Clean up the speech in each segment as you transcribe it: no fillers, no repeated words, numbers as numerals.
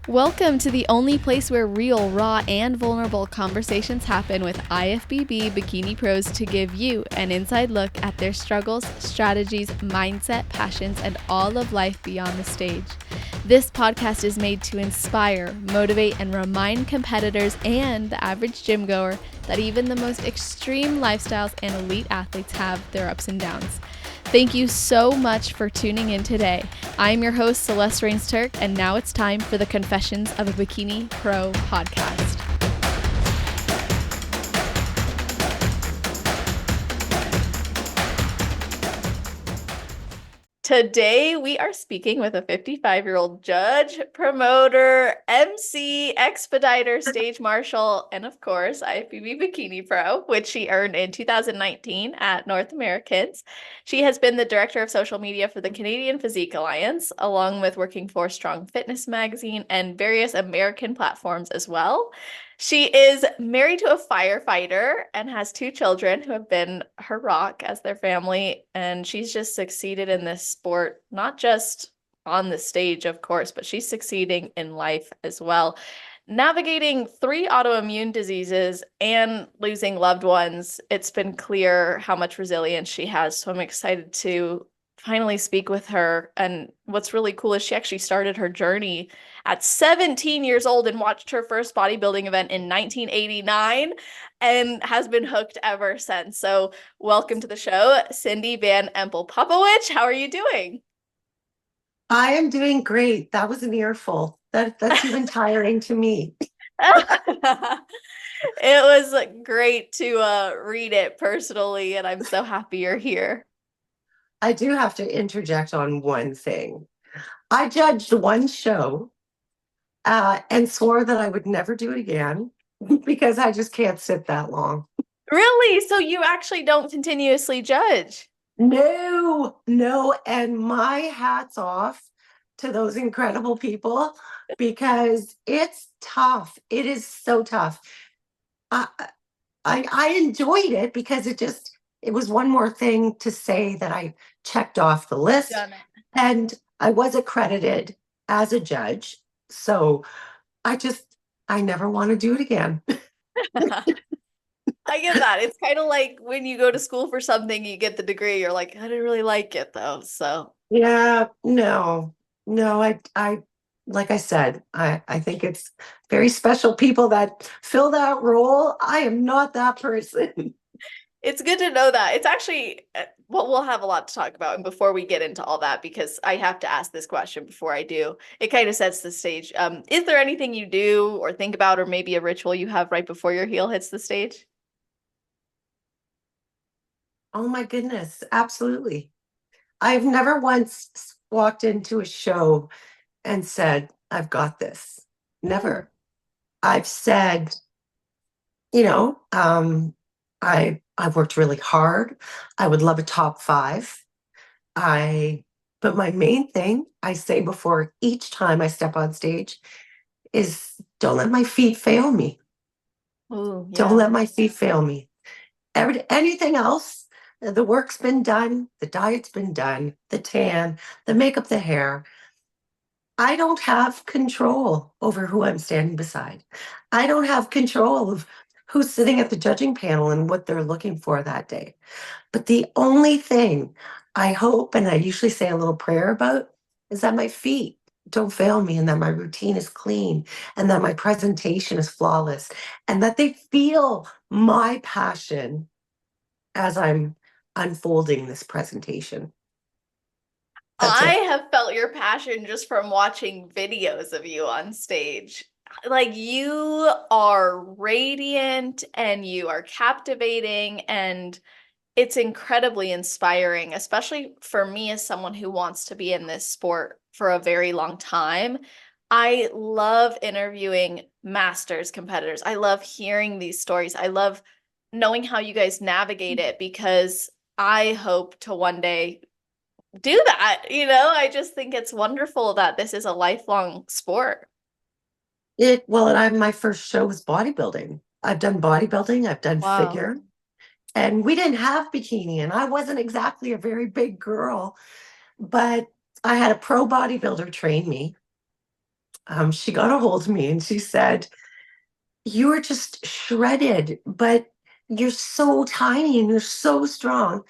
Welcome to the only place where real, raw, and vulnerable conversations happen with IFBB bikini pros to give you an inside look at their struggles, strategies, mindset, passions, and all of life beyond the stage. This podcast is made to inspire, motivate, and remind competitors and the average gym goer that even the most extreme lifestyles and elite athletes have their ups and downs. Thank you so much for tuning in today. I'm your host, Celeste Rains-Turk, and now it's time for the Confessions of a Bikini Pro podcast. Today, we are speaking with a 55-year-old judge, promoter, MC, expediter, stage marshal, and of course, IFBB Bikini Pro, which she earned in 2019 at North Americans. She has been the director of social media for the Canadian Physique Alliance, along with working for Strong Fitness magazine and various American platforms as well. She is married to a firefighter and has two children who have been her rock as their family. And she's just succeeded in this sport, not just on the stage, of course, but she's succeeding in life as well. Navigating 3 autoimmune diseases and losing loved ones, it's been clear how much resilience she has. So I'm excited to finally speak with her. And what's really cool is she actually started her journey at 17 years old and watched her first bodybuilding event in 1989 and has been hooked ever since. So welcome to the show, Cindy Van EMPEL Popowich. How are you doing? I am doing great. That was an earful. That's even tiring to me. It was great to read it personally, and I'm so happy you're here. I do have to interject on one thing. I judged one show and swore that I would never do it again because I just can't sit that long. Really? So you actually don't continuously judge? No, no. And my hat's off to those incredible people because it's tough. It is so tough. I, I enjoyed it because it was one more thing to say that I checked off the list, Done and I was accredited as a judge. So I just I never want to do it again. it. I get that. It's kind of like when you go to school for something, you get the degree, you're like, I didn't really like it though. So, Yeah, no, no, I like I said, I think it's very special people that fill that role. I am not that person. it's good to know that. It's actually, well, we'll have a lot to talk about. And before we get into all that, because I have to ask this question before I do, it kind of sets the stage. Is there anything you do or think about, or maybe a ritual you have right before your heel hits the stage? Oh my goodness, absolutely. I've never once walked into a show and said, I've got this. Hmm. Never. I've said, you know, I've worked really hard. I would love a top 5. I but my main thing I say before each time I step on stage is don't let my feet fail me. Oh, Don't yeah. let my feet fail me. Anything else, the work's been done, the diet's been done, the tan, the makeup, the hair. I don't have control over who I'm standing beside. I don't have control of who's sitting at the judging panel and what they're looking for that day. But the only thing I hope, and I usually say a little prayer about, is that my feet don't fail me and that my routine is clean and that my presentation is flawless and that they feel my passion as I'm unfolding this presentation. That's I it. have felt your passion just from watching videos of you on stage. Like you are radiant and you are captivating and it's incredibly inspiring, especially for me as someone who wants to be in this sport for a very long time. I love interviewing masters competitors. I love hearing these stories. I love knowing how you guys navigate it because I hope to one day do that. I just think it's wonderful that this is a lifelong sport. Well, and my first show was bodybuilding. I've done bodybuilding, I've done Wow. figure, and we didn't have bikini, and I wasn't exactly a very big girl, but I had a pro bodybuilder train me. she got a hold of me and she said, "You are just shredded, but you're so tiny and you're so strong.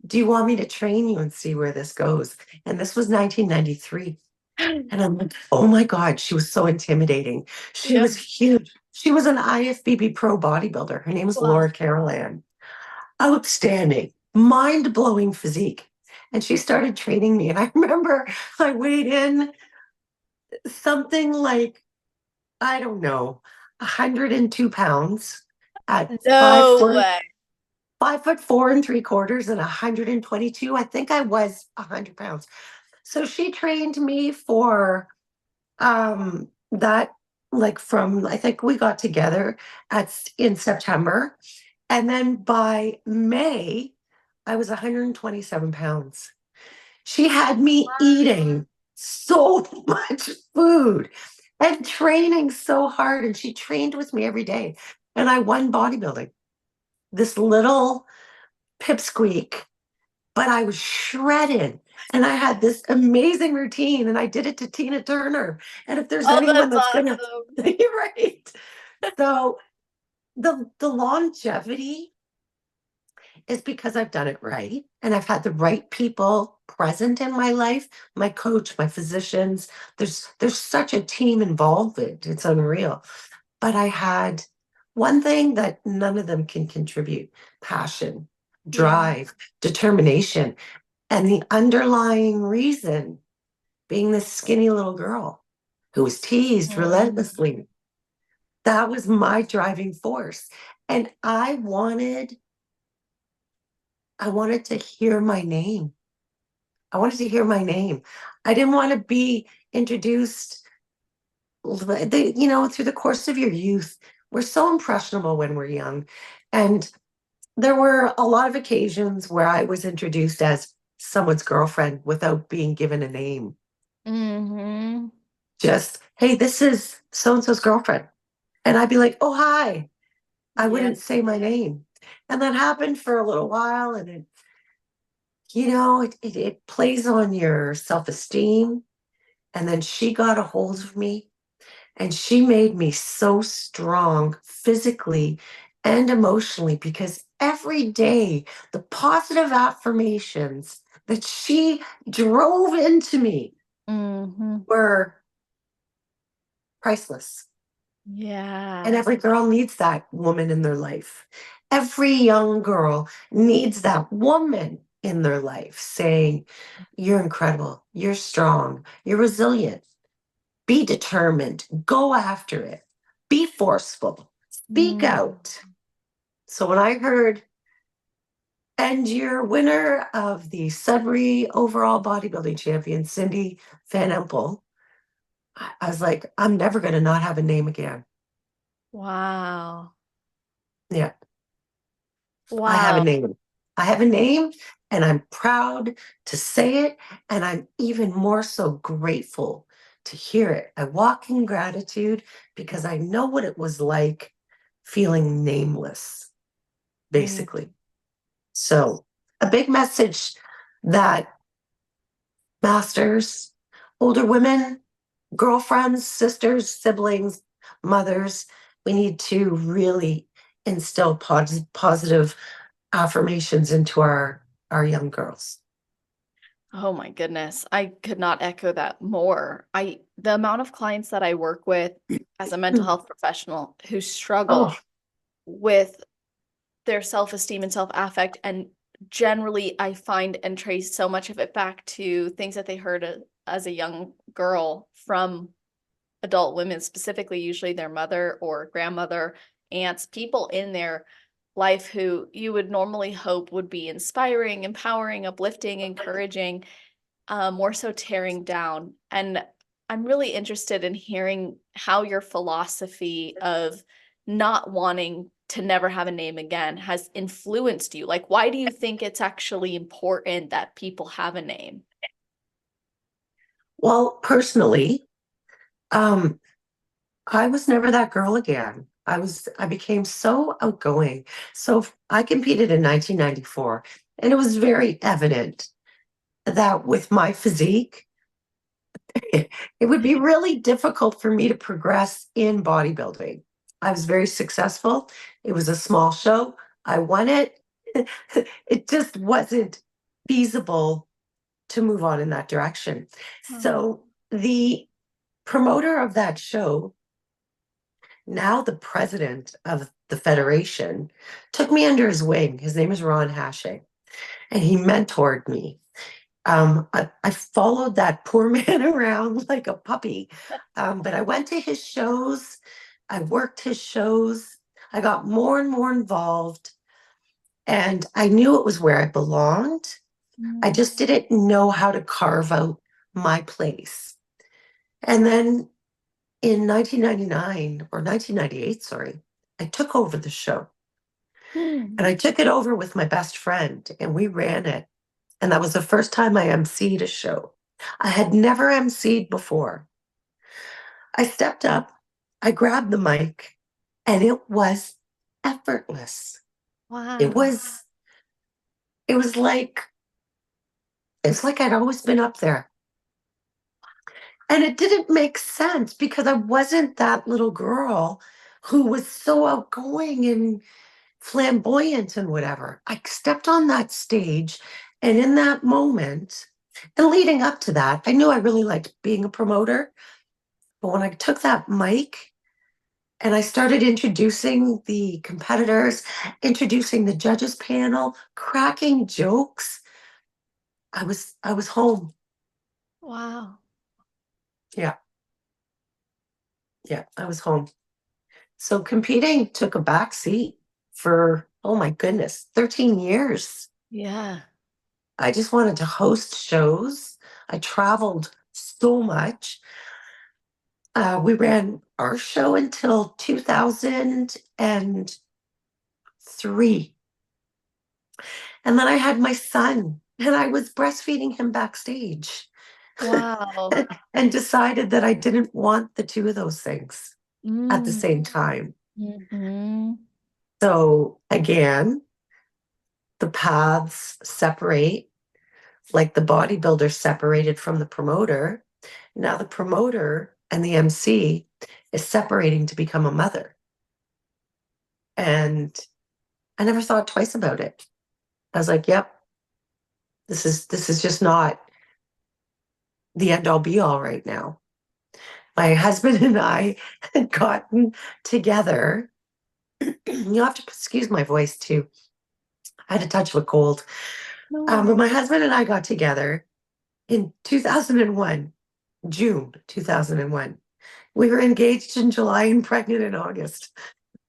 Do you want me to train you and see where this goes?" And this was 1993. And I'm like, oh my God, she was so intimidating. She Yeah. was huge. She was an IFBB pro bodybuilder. Her name was Wow. Laura Carolan. Outstanding, mind-blowing physique. And she started training me. And I remember I weighed in something like, I don't know, 102 pounds at No way. 5'4 3/4" and 122. I think I was 100 pounds. So she trained me for that, like, from, I think we got together in September. And then by May, I was 127 pounds. She had me eating so much food and training so hard. And she trained with me every day. And I won bodybuilding. This little pipsqueak, but I was shredded. And I had this amazing routine, and I did it to Tina Turner. And if there's Oh, anyone that's that's gonna, awesome. you're right. So the longevity is because I've done it right, and I've had the right people present in my life, my coach, my physicians. There's such a team involvement. It's unreal. But I had one thing that none of them can contribute: passion, Yeah. drive, determination. And the underlying reason being this skinny little girl who was teased Mm. relentlessly. That was my driving force. And I wanted to hear my name. I wanted to hear my name. I didn't want to be introduced, through the course of your youth. We're so impressionable when we're young. And there were a lot of occasions where I was introduced as someone's girlfriend without being given a name. Hmm. Just, hey, this is so and so's girlfriend. And I'd be like, oh, hi. I Yeah. wouldn't say my name. And that happened for a little while. And it plays on your self esteem. And then she got a hold of me, and she made me so strong physically and emotionally, because every day the positive affirmations that she drove into me Hmm. were priceless. And Yeah. every girl needs that woman in their life. Every young girl needs that woman in their life saying, "You're incredible. You're strong. You're resilient. Be determined. Go after it. Be forceful. Speak Mm. out." So when I heard, "And you're winner of the Sudbury overall bodybuilding champion, Cindy Van Empel," I was like, I'm never going to not have a name again. Wow. Yeah. I have a Wow. name. I have a name, and I'm proud to say it. And I'm even more so grateful to hear it. I walk in gratitude because I know what it was like feeling nameless, Mm. basically. So, a big message that masters, older women, girlfriends, sisters, siblings, mothers, we need to really instill positive affirmations into our young girls. Oh my goodness. I could not echo that more. The amount of clients that I work with as a mental health professional who Oh, struggle with their self-esteem and self-affect, and generally I find and trace so much of it back to things that they heard as a young girl from adult women, specifically usually their mother or grandmother, aunts, people in their life who you would normally hope would be inspiring, empowering, uplifting, encouraging, more so tearing down. And I'm really interested in hearing how your philosophy of not wanting to never have a name again has influenced you. Like, why do you think it's actually important that people have a name? well, personally, um, I was never that girl again. I became so outgoing. So I competed in 1994, and it was very evident that with my physique, it would be really difficult for me to progress in bodybuilding. I was very successful. It was a small show. I won it. It just wasn't feasible to move on in that direction. Oh. So the promoter of that show, now the president of the federation, took me under his wing. His name is Ron Hashing, and he mentored me. I followed that poor man around like a puppy, but I went to his shows. I worked his shows. I got more and more involved, and I knew it was where I belonged. I Mm. just didn't know how to carve out my place. And then in 1999 or 1998, sorry, I took over the show. Hmm. And I took it over with my best friend, and we ran it. And that was the first time I emceed a show. I had never emceed before. I stepped up, I grabbed the mic, and it was effortless. It Wow. was it was like it's like I'd always been up there. And it didn't make sense because I wasn't that little girl who was so outgoing and flamboyant and whatever. I stepped on that stage, and in that moment, and leading up to that, I knew I really liked being a promoter. But when I took that mic and I started introducing the competitors, introducing the judges panel, cracking jokes, I was home. Wow. Yeah, yeah, I was home. So competing took a back seat for, oh my goodness, 13 years. Yeah. I just wanted to host shows. I traveled so much. We ran our show until 2003. And then I had my son, and I was breastfeeding him backstage Wow. and decided that I didn't want the two of those things at the Mm. same time. Hmm. So again, the paths separate, like the bodybuilder separated from the promoter. Now the promoter and the MC is separating to become a mother. And I never thought twice about it. I was like, yep, this is just not the end all be all right now. My husband and I had gotten together. You'll have to excuse my voice too. I had a touch of a cold. No. But my husband and I got together in 2001, June 2001. We were engaged in July and pregnant in August.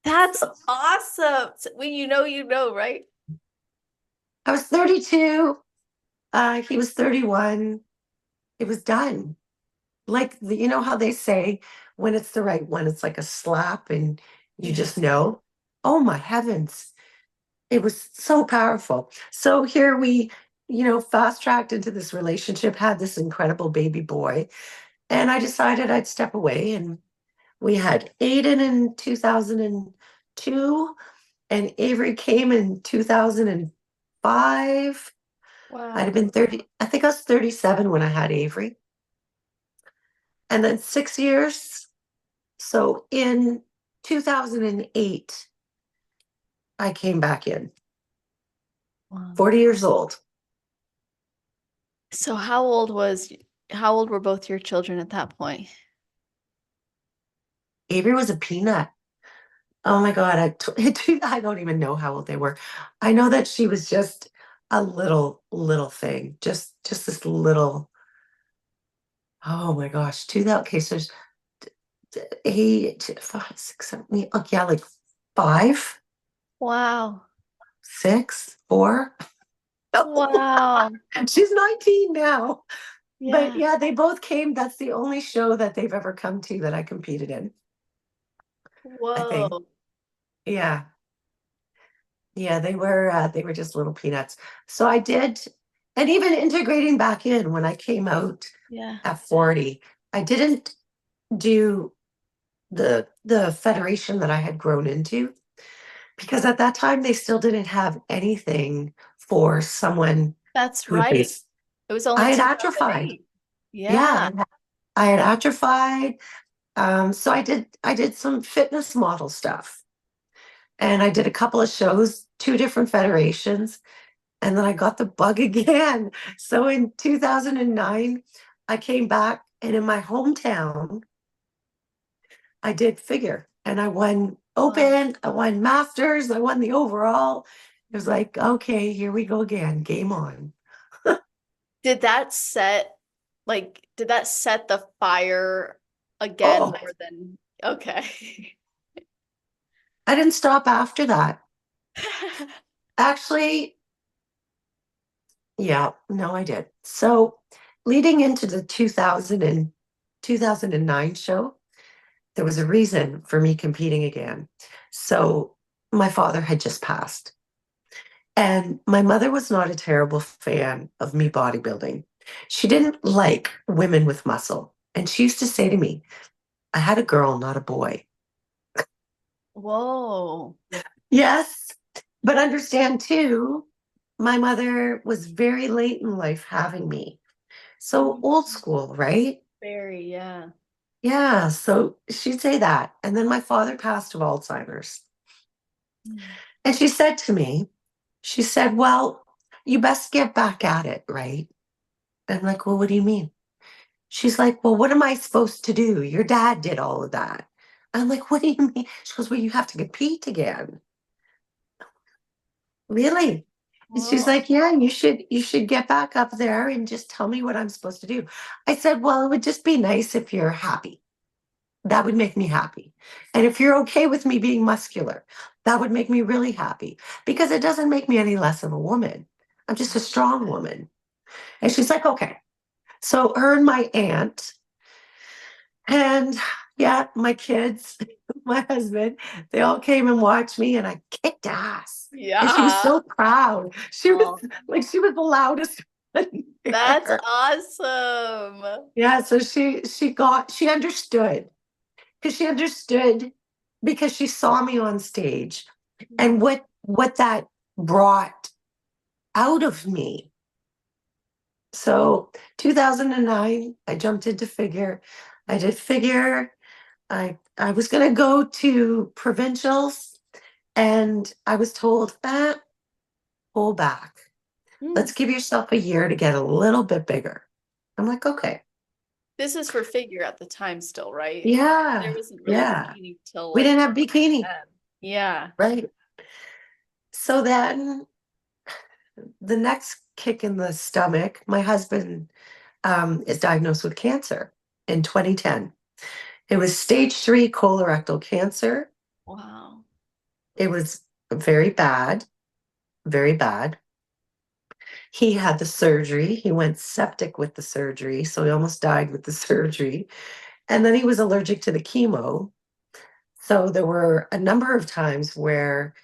That's awesome. When you know, right? I was 32. He was 31. It was done. Like, you know how they say when it's the right one, it's like a slap and you Yeah. just know. Oh my heavens. It was so powerful. So here we, fast tracked into this relationship, had this incredible baby boy. And I decided I'd step away. And we had Aiden in 2002, and Avery came in 2005. I'd Wow. have been 30, I think I was 37 when I had Avery. And then 6 years. So in 2008, I came back in, Wow. 40 years old. So how old were both your children at that point? Avery was a peanut. Oh my God, I don't even know how old they were. I know that she was just a little thing, just this little. Oh my gosh, 2000. Okay, so there's 8, 5, 6, 7, 8. Oh yeah, like 5, Wow. 6, 4. Wow. She's 19 now. But Yeah. yeah, they both came. That's the only show that they've ever come to that I competed in, I think. Whoa. Yeah. Yeah, they were just little peanuts. So I did, and even integrating back in when I came out Yeah. at 40, I didn't do the federation that I had grown into because at that time they still didn't have anything for someone That's who right. was It was only I had atrophied. 2008. Yeah. Yeah, I had atrophied. So I did some fitness model stuff, and I did a couple of shows, two different federations, and then I got the bug again. So in 2009, I came back, and in my hometown, I did figure, and I won Wow. open, I won masters, I won the overall. It was like, okay, here we go again, game on. Did that set did that set the fire again Oh, more than okay. I didn't stop after that. Actually, yeah, no, I did. So leading into the 2009 show, there was a reason for me competing again. So my father had just passed, and my mother was not a terrible fan of me bodybuilding. She didn't like women with muscle. And she used to say to me, I had a girl, not a boy. Whoa. Yes, but understand too, my mother was very late in life having me. So old school, right? Very, yeah. Yeah, so she'd say that. And then my father passed of Alzheimer's. Mm. And she said to me, she said, well, you best get back at it, right? I'm like, well, what do you mean? She's like, well, what am I supposed to do? Your dad did all of that. I'm like, what do you mean? She goes, well, you have to compete again. Really? And she's Whoa. like, yeah, you should get back up there and just tell me what I'm supposed to do. I said, well, it would just be nice if you're happy. That would make me happy. And if you're okay with me being muscular, that would make me really happy because it doesn't make me any less of a woman. I'm just a strong woman. And she's like, okay. So her and my aunt and yeah, my kids, my husband, they all came and watched me and I kicked ass. And she was Yeah. so proud. She was Oh, like, she was the loudest one that's there. awesome. Yeah, so she understood because she understood because she saw me on stage and what that brought out of me. So 2009, I jumped into figure. I did figure. I was going to go to provincials, and I was told, pull back. Mm. Let's give yourself a year to get a little bit bigger. I'm like, okay. This is for figure at the time still, right? There Yeah, wasn't really yeah. bikini till We like didn't have bikini, 2010. Yeah. right? So then the next kick in the stomach, my husband is diagnosed with cancer in 2010. It was stage 3 colorectal cancer. Wow. It was very bad, very bad. He had the surgery. He went septic with the surgery, so he almost died with the surgery. And then he was allergic to the chemo. So there were a number of times where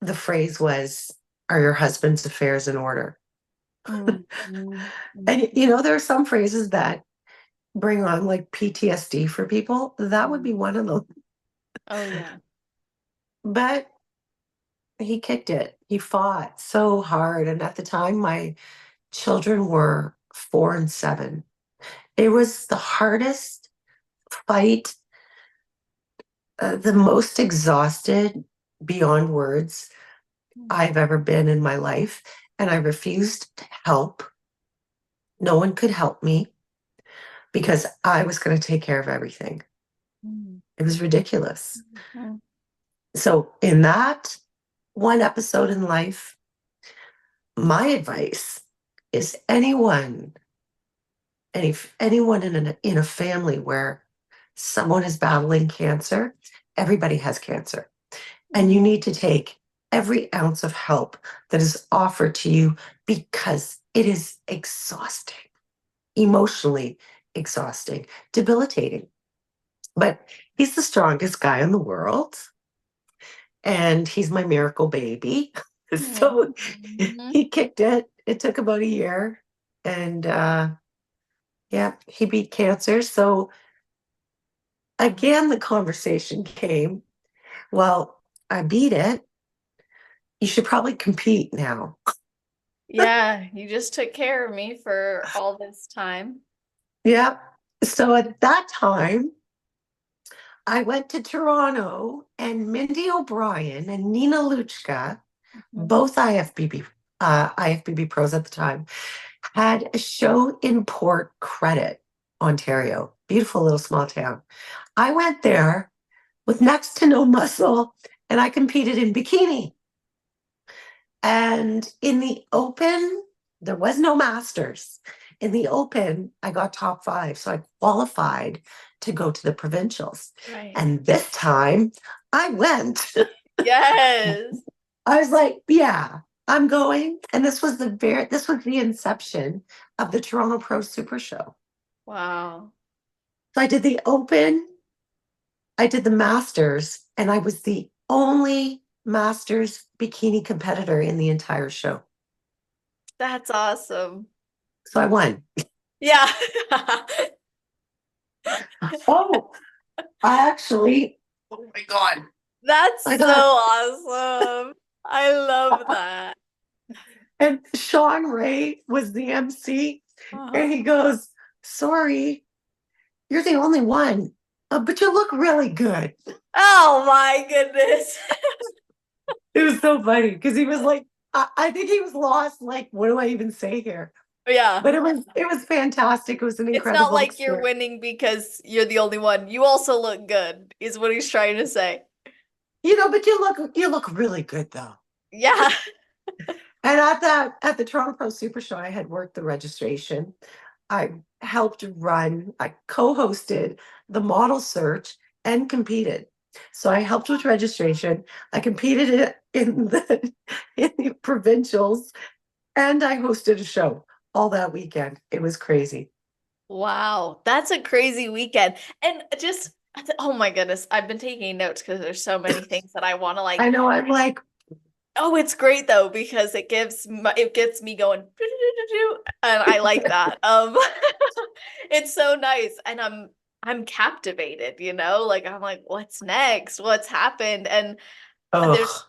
the phrase was, are your husband's affairs in order? Mm, mm, mm. And there are some phrases that bring on like PTSD for people. That would be one of them. Oh yeah. But he kicked it. He fought so hard. And at the time, my children were 4 and 7. It was the hardest fight, the most exhausted beyond words Mm, I've ever been in my life. And I refused to help. No one could help me because I was going to take care of everything. mm, It was ridiculous. mm, So, in that one episode in life, my advice is anyone in a family where someone is battling cancer, everybody has cancer. And you mm, need to take every ounce of help that is offered to you because it is exhausting, emotionally exhausting, debilitating. But he's the strongest guy in the world, and he's my miracle baby. So mm. he kicked it. It took about a year. And yeah, he beat cancer. So again, the conversation came, well, I beat it. You should probably compete now. Yeah, you just took care of me for all this time. Yeah. So at that time, I went to Toronto, and Mindy O'Brien and Nina Luchka, Mhm. both IFBB pros at the time, had a show in Port Credit, Ontario. Beautiful little small town. I went there with next to no muscle, and I competed in bikini. And in the open, there was no masters. In the open, I got top five. So I qualified to go to the provincials. Right. And this time I went. Yes. I was like, yeah, I'm going. And this was the inception of the Toronto Pro Super Show. Wow. So I did the open, I did the masters, and I was the only masters bikini competitor in the entire show. That's awesome. So I won. Yeah. Oh, I actually, oh my God. I That's so got, awesome. I love that. and Sean Ray was the MC, and Uh-huh. he goes, sorry, you're the only one, but you look really good. Oh my goodness. It was so funny because he was like, I think he was lost. Like, what do I even say here? Yeah. But it was fantastic. It was an It's not incredible like you're experience. winning because you're the only one. You also look good, is what he's trying to say. But you look really good though. Yeah. And at the Toronto Pro Super Show, I had worked the registration. I I co-hosted the model search and competed. So I helped with registration. I competed in the provincials, and I hosted a show all that weekend. It was crazy. Wow. That's a crazy weekend. And just, oh my goodness, I've been taking notes because there's so many things that I want to I like. know I'm like, Oh, it's great though because it gets me going and I like that. It's so nice and I'm captivated, Like I'm like what's next? What's happened? And there's oh,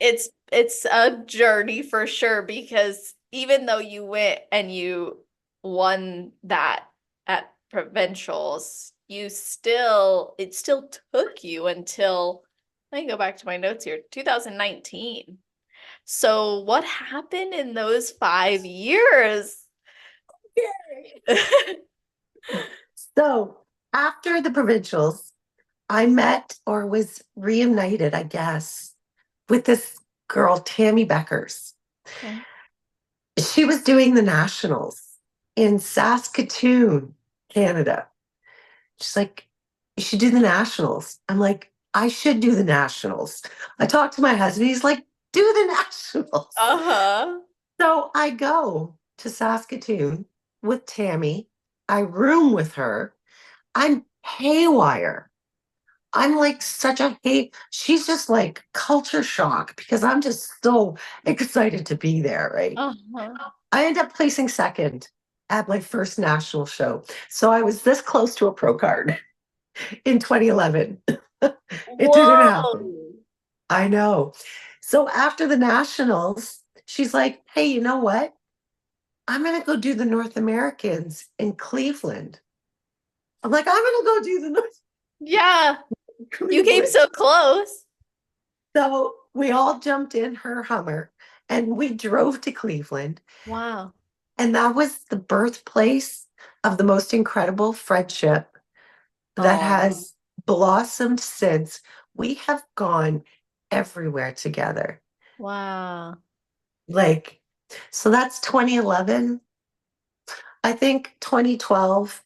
it's a journey for sure because even though you went and you won that at provincials, it still took you until let me go back to my notes here, 2019. So what happened in those 5 years? so after the provincials, I met or was reunited, I guess, with this girl, Tammy Beckers. Okay. She was doing the nationals in Saskatoon, Canada. She's like, you should do the nationals. I'm like, I should do the nationals. I talked to my husband. He's like, do the nationals. Uh-huh. So I go to Saskatoon with Tammy. I room with her. I'm haywire. I'm like such a hate. She's just like culture shock because I'm just so excited to be there, right? Uh-huh. I end up placing second at my first national show. So I was this close to a pro card in 2011. It didn't happen. Whoa. I know. So after the nationals, she's like, hey, you know what? I'm going to go do the North Americans in Cleveland. I'm like, I'm going to go do the North Yeah. You came Cleveland. so close. So we all jumped in her Hummer and we drove to Cleveland. Wow. And that was the birthplace of the most incredible friendship that Oh, has blossomed since. We have gone everywhere together. wow. Like, so that's 2011. I think 2012,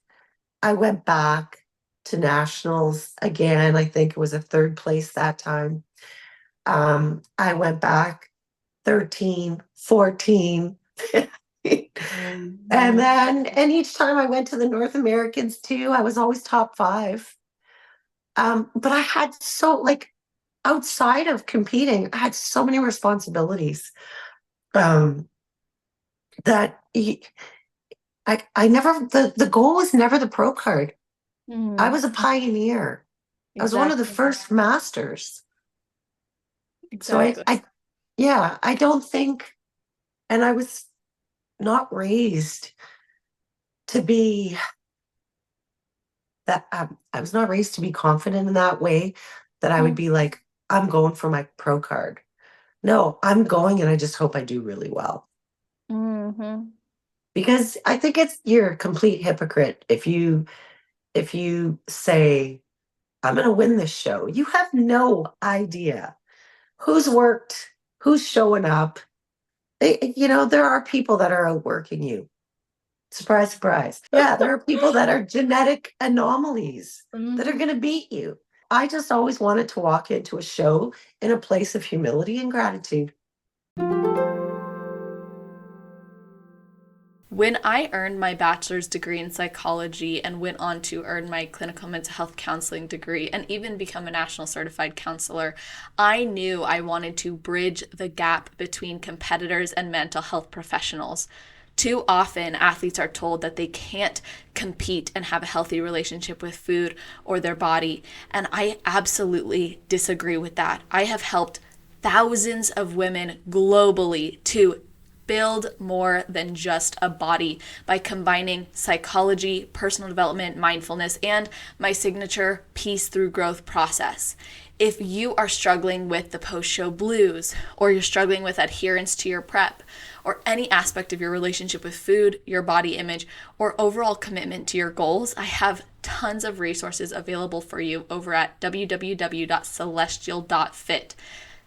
I went back to nationals again. I think it was a third place that time. I went back 13, 14. Mhm. And each time I went to the North Americans too, I was always top five. But I had outside of competing, I had so many responsibilities um, that I never, the goal was never the pro card. I Mhm. was a pioneer. I was one of the Exactly. first masters. So Exactly. yeah, I don't think, and I was not raised to be. that I was not raised to be confident in that way, that I would be like, I'm going for my pro card. No, I'm going and I just hope I do really well. Mm-hmm. Because I think you're a complete hypocrite if you say, I'm going to win this show. You have no idea who's worked, who's showing up. There are people that are outworking you. Surprise, surprise. Yeah, there are people that are genetic anomalies that are Mm-hmm. going to beat you. I just always wanted to walk into a show in a place of humility and gratitude. When I earned my bachelor's degree in psychology and went on to earn my clinical mental health counseling degree and even become a national certified counselor, I knew I wanted to bridge the gap between competitors and mental health professionals. Too often, athletes are told that they can't compete and have a healthy relationship with food or their body. And I absolutely disagree with that. I have helped thousands of women globally to build more than just a body by combining psychology, personal development, mindfulness, and my signature peace through growth process. If you are struggling with the post-show blues, or you're struggling with adherence to your prep, or any aspect of your relationship with food, your body image, or overall commitment to your goals, I have tons of resources available for you over at www.celestial.fit.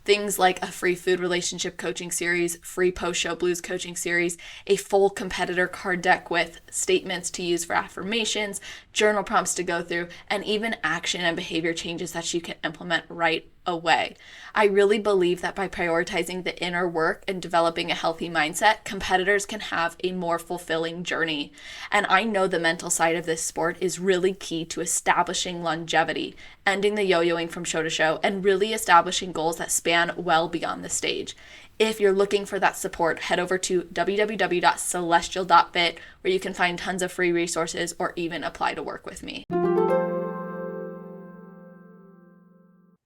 Things like a free food relationship coaching series, free post-show blues coaching series, a full competitor card deck with statements to use for affirmations, journal prompts to go through, and even action and behavior changes that you can implement right away. I really believe that by prioritizing the inner work and developing a healthy mindset, competitors can have a more fulfilling journey. And I know the mental side of this sport is really key to establishing longevity, ending the yo-yoing from show to show, and really establishing goals that span well beyond the stage. If you're looking for that support, head over to www.celestial.fit, where you can find tons of free resources or even apply to work with me.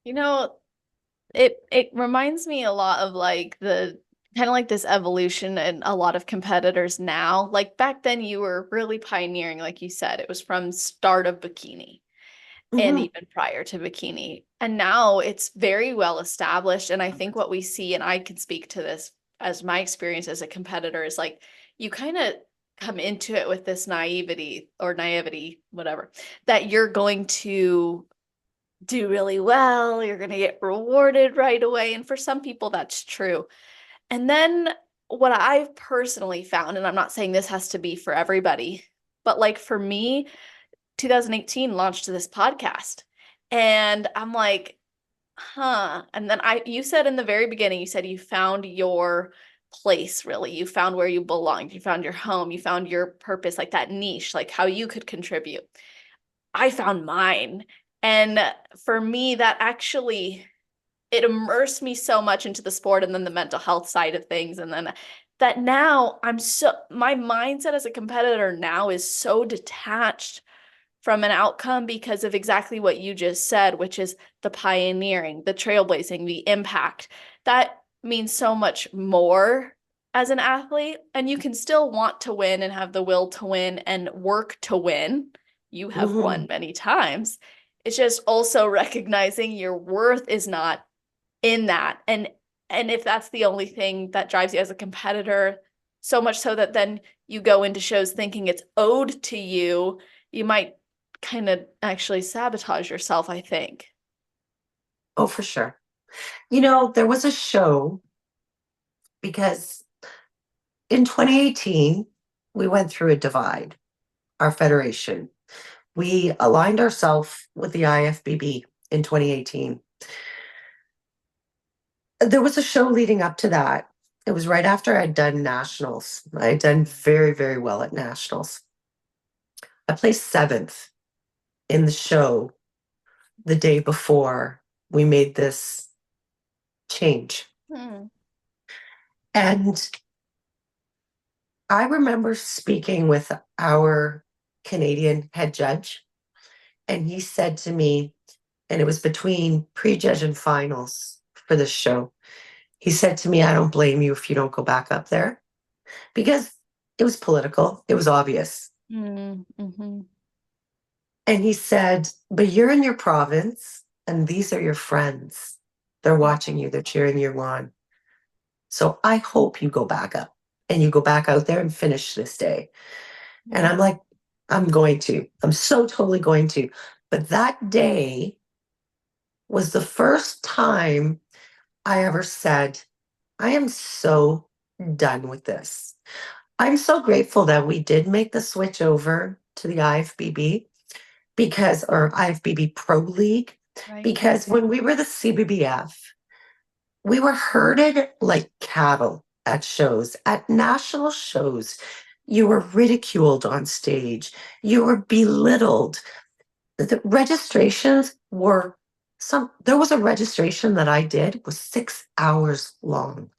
You know, it reminds me a lot of like the kind of like this evolution in a lot of competitors now. Like back then you were really pioneering, like you said, it was from start of bikini and Mhm. even prior to bikini. And now it's very well established. And I think what we see, and I can speak to this as my experience as a competitor, is like you kind of come into it with this naivety, whatever, that you're going to do really well, you're going to get rewarded right away. And for some people, that's true. And then what I've personally found, and I'm not saying this has to be for everybody, but like for me, 2018 launched this podcast. And I'm like, huh. And then you said in the very beginning, you said you found your place, really. You found where you belonged. You found your home. You found your purpose, like that niche, like how you could contribute. I found mine. And for me, that actually it immersed me so much into the sport and then the mental health side of things. And then that now my mindset as a competitor now is so detached from an outcome because of exactly what you just said, which is the pioneering, the trailblazing, the impact. That means so much more as an athlete. And you can still want to win and have the will to win and work to win. You have won Mhm. many times. It's just also recognizing your worth is not in that. And if that's the only thing that drives you as a competitor, so much so that then you go into shows thinking it's owed to you, you might kind of actually sabotage yourself, I think. Oh, for sure. There was a show because in 2018, we went through a divide, our federation. We aligned ourselves with the IFBB in 2018. There was a show leading up to that. It was right after I'd done nationals. I had done very, very well at nationals. I placed seventh in the show the day before we made this change. Hmm. And I remember speaking with our Canadian head judge, and he said to me, and it was between pre-judge and finals for this show. He said to me, I don't blame you if you don't go back up there, because it was political. It was obvious. Mm-hmm. And he said, but you're in your province and these are your friends. They're watching you, they're cheering you on. So I hope you go back up and you go back out there and finish this day. And I'm like, I'm going to. I'm so totally going to. But that day was the first time I ever said, I am so done with this. I'm so grateful that we did make the switch over to the IFBB because, or IFBB Pro League, Right. because when we were the CBBF, we were herded like cattle at shows, at national shows. You were ridiculed on stage. You were belittled. The registrations were there was a registration that I did was 6 hours long.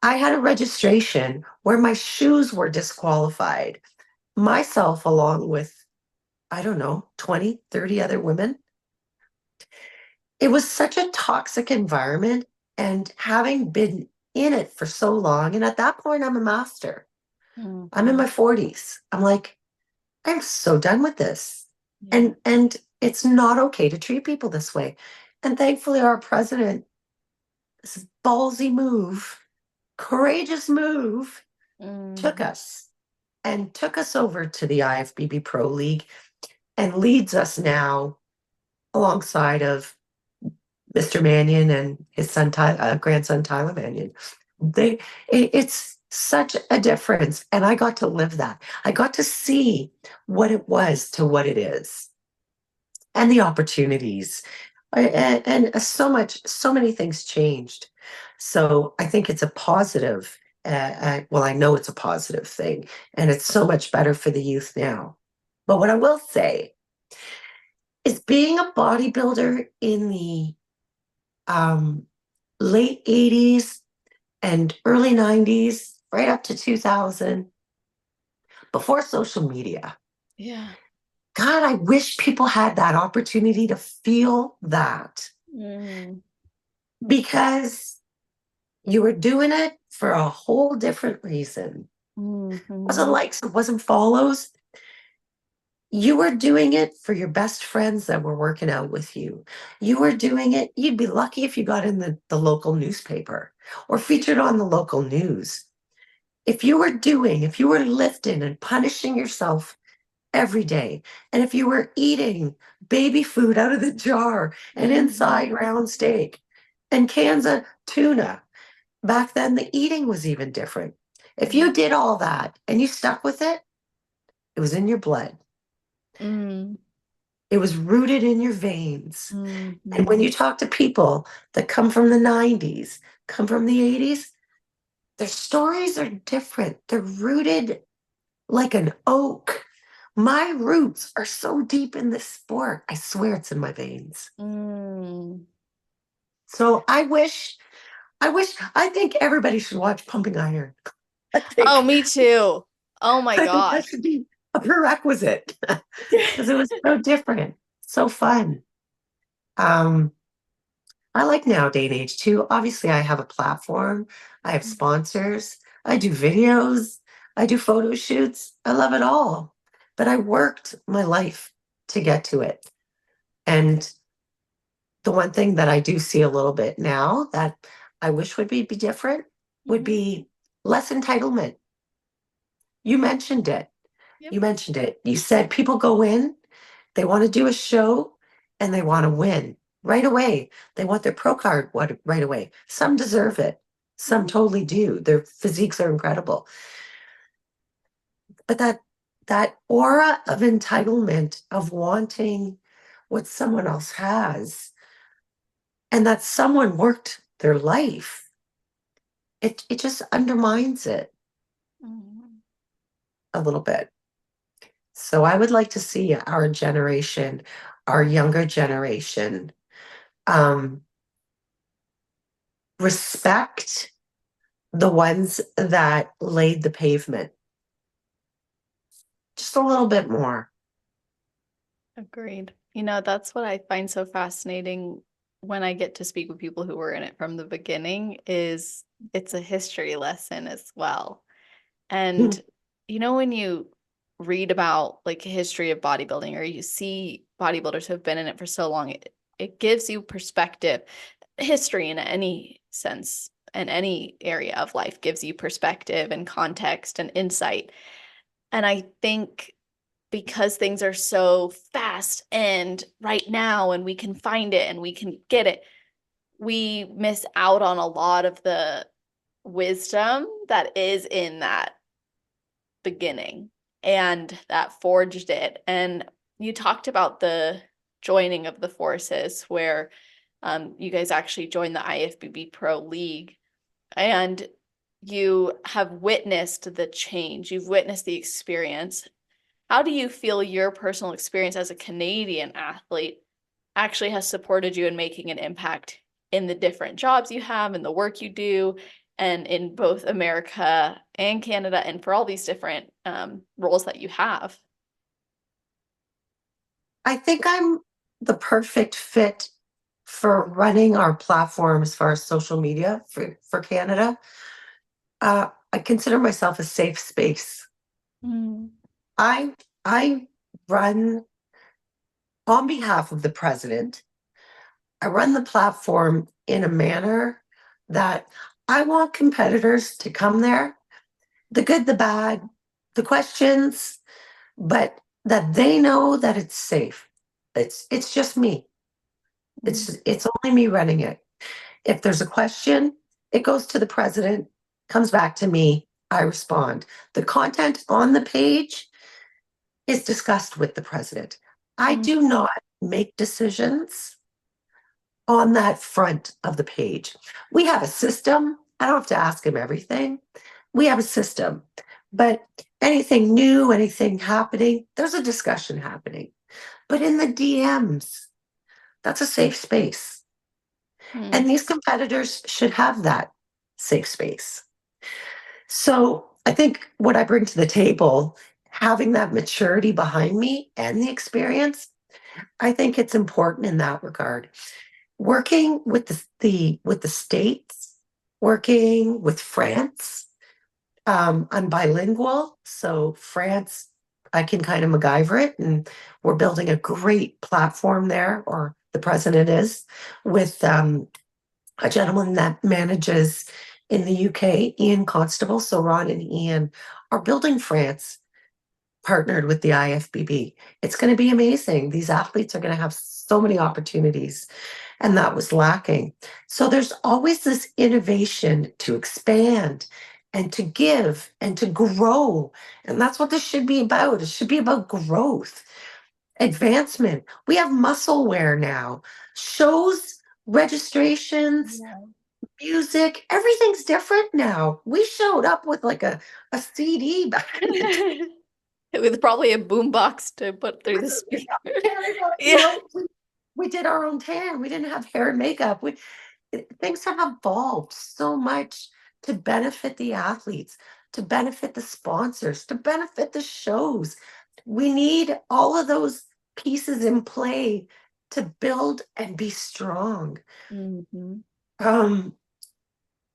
I had a registration where my shoes were disqualified, myself along with, I don't know, 20, 30 other women. It was such a toxic environment. And having been in it for so long, and at that point, I'm a master. I'm in my 40s. I'm like, I'm so done with this. Yeah. And it's not okay to treat people this way. And thankfully, our president, this ballsy move, courageous move, took us and took us over to the IFBB Pro League and leads us now alongside of Mr. Mannion and his son, grandson Tyler Mannion. It's such a difference, and I got to live that. I got to see what it was to what it is, and the opportunities, and so many things changed. So I think it's a positive. Well, I know it's a positive thing, and it's so much better for the youth now. But what I will say is, being a bodybuilder in the late 80s and early 90s, right up to 2000, before social media. Yeah. God, I wish people had that opportunity to feel that, because you were doing it for a whole different reason. It wasn't likes, it wasn't follows. You were doing it for your best friends that were working out with you. You were doing it, you'd be lucky if you got in the local newspaper or featured on the local news. If you were lifting and punishing yourself every day, and if you were eating baby food out of the jar and inside round steak and cans of tuna, back then the eating was even different. If you did all that and you stuck with it, it was in your blood. It was rooted in your veins. And when you talk to people that come from the 90s, come from the 80s, their stories are different. They're rooted like an oak. My roots are so deep in this sport. I swear it's in my veins. So I think everybody should watch Pumping Iron. Oh, me too. Oh my I think that gosh. should be a prerequisite because it was so different, so fun. Um, I like nowadays age too. Obviously, I have a platform, I have sponsors, I do videos, I do photo shoots. I love it all. But I worked my life to get to it. And the one thing that I do see a little bit now that I wish would be different would be less entitlement. You mentioned it. Yep. You mentioned it. You said people go in, they want to do a show, and they want to win right away. They want their pro card right away. Some deserve it. Some totally do. Their physiques are incredible. But that aura of entitlement, of wanting what someone else has, and that someone worked their life, it just undermines it a little bit. So I would like to see our generation, our younger generation, um, respect the ones that laid the pavement just a little bit more. Agreed. You know, that's what I find so fascinating when I get to speak with people who were in it from the beginning is it's a history lesson as well. And you know, when you read about like a history of bodybuilding, or you see bodybuilders who have been in it for so long, it gives you perspective. History in any sense, in any area of life, gives you perspective and context and insight. And I think because things are so fast and right now, and we can find it and we can get it, we miss out on a lot of the wisdom that is in that beginning and that forged it. And you talked about the joining of the forces where you guys actually joined the IFBB Pro League, and you have witnessed the change, you've witnessed the experience. How do you feel your personal experience as a Canadian athlete actually has supported you in making an impact in the different jobs you have and the work you do, and in both America and Canada, and for all these different roles that you have? I think I'm the perfect fit for running our platform as far as social media for Canada. I consider myself a safe space. Mm. I I run on behalf of the president. I run the platform in a manner that I want competitors to come there, the good, the bad, the questions, but that they know that it's safe. It's just me. It's only me running it. If there's a question, it goes to the president, comes back to me, I respond. The content on the page is discussed with the president. I Mm. do not make decisions on that front of the page. We have a system. I don't have to ask him everything. We have a system. But anything new, anything happening, there's a discussion happening. But in the DMs, that's a safe space. Mm. And these competitors should have that safe space. So I think what I bring to the table, having that maturity behind me and the experience, I think it's important in that regard. Working with the states, working with France. I'm bilingual, so France, I can kind of MacGyver it, and we're building a great platform there, or the president is, with a gentleman that manages in the UK, Ian Constable. So Ron and Ian are building France, partnered with the IFBB. It's going to be amazing. These athletes are going to have so many opportunities, and that was lacking. So there's always this innovation to expand and to give and to grow. And that's what this should be about. It should be about growth, advancement. We have muscle wear now, shows, registrations, Yeah. music, everything's different now. We showed up with like a CD back in the day. With probably a boombox to put through the speaker. You Yeah. know, we did our own tan. We didn't have hair and makeup. Things have evolved so much to benefit the athletes, to benefit the sponsors, to benefit the shows. We need all of those pieces in play to build and be strong. Mhm. Um,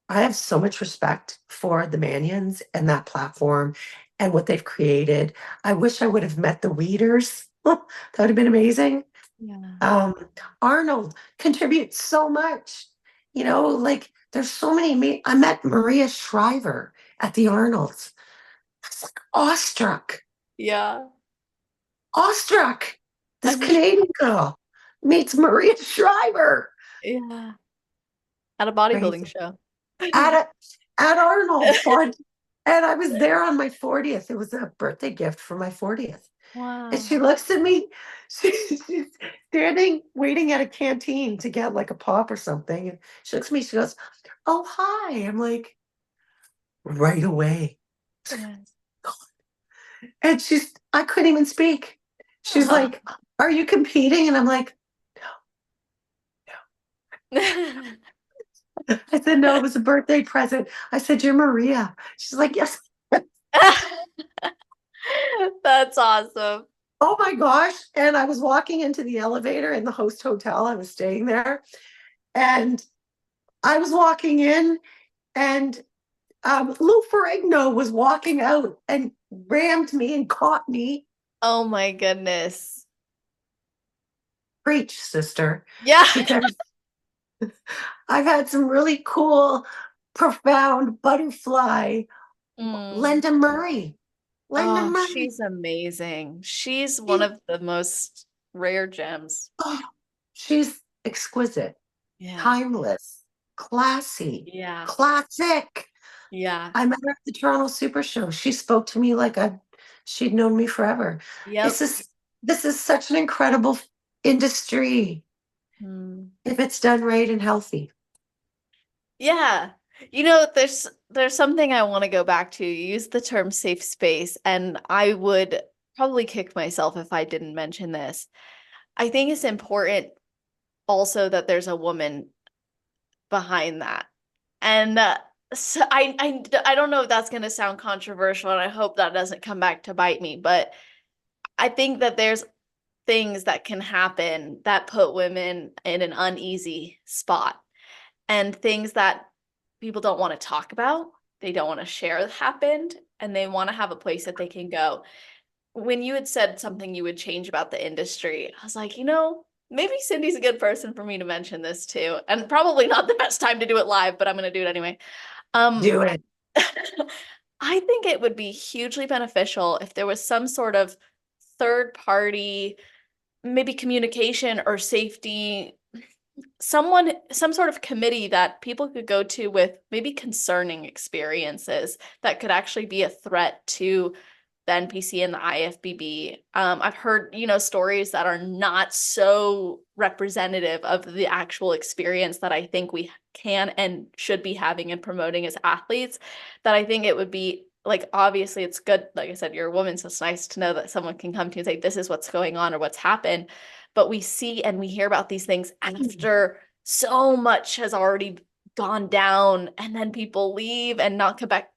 I have so much respect for the Manions and that platform and what they've created. I wish I would have met the Weeders. That would have been amazing. Yeah. Um, Arnold contributes so much. You know, like there's so many. I met Maria Shriver at the Arnolds. I was like awestruck, Yeah. awestruck. This I'm sh- Canadian girl meets Maria Shriver. yeah. At a bodybuilding Crazy. show. At a, at Arnold's and I was there on my 40th. It was a birthday gift for my 40th. And she Wow. looks at me. She's standing, waiting at a canteen to get like a pop or something. And she looks at me. She goes, "Oh, hi." I'm like, right away. Yeah. And I couldn't even speak. She's Oh. like, "Are you competing?" And I'm like, I said, "No, it was a birthday present." I said, "You're Maria." She's like, "Yes." That's awesome. Oh my gosh. And I was walking into the elevator in the host hotel. I was staying there. And I was walking in, and Lou Ferrigno was walking out and rammed me and caught me. Oh my goodness. Preach, sister, Yeah. because I've had some really cool, profound butterfly. Mm. Linda Murray. Linda Oh, Murray. she's amazing. She's one She, of the most rare gems. oh, she's exquisite, Yeah. timeless, classy, Yeah. classic. Yeah. I met her at the Toronto Super Show. She spoke to me like she'd known me forever. This Yep. is this is such an incredible industry Mm. if it's done right and healthy. Yeah. You know, there's something I want to go back to. You used the term safe space, and I would probably kick myself if I didn't mention this. I think it's important also that there's a woman behind that. And so I don't know if that's going to sound controversial, and I hope that doesn't come back to bite me, but I think that there's things that can happen that put women in an uneasy spot, and things that people don't want to talk about, they don't want to share happened, and they want to have a place that they can go. When you had said something you would change about the industry, I was like, maybe Cindy's a good person for me to mention this to. And probably not the best time to do it live, but I'm going to do it anyway. Um, Do it. I think it would be hugely beneficial if there was some sort of third party, maybe communication or safety, some sort of committee that people could go to with maybe concerning experiences that could actually be a threat to the NPC and the IFBB. I've heard, stories that are not so representative of the actual experience that I think we can and should be having and promoting as athletes. That I think it would be like, obviously, it's good. Like I said, you're a woman, so it's nice to know that someone can come to you and say, this is what's going on or what's happened. But we see and we hear about these things after so much has already gone down, and then people leave and not come back.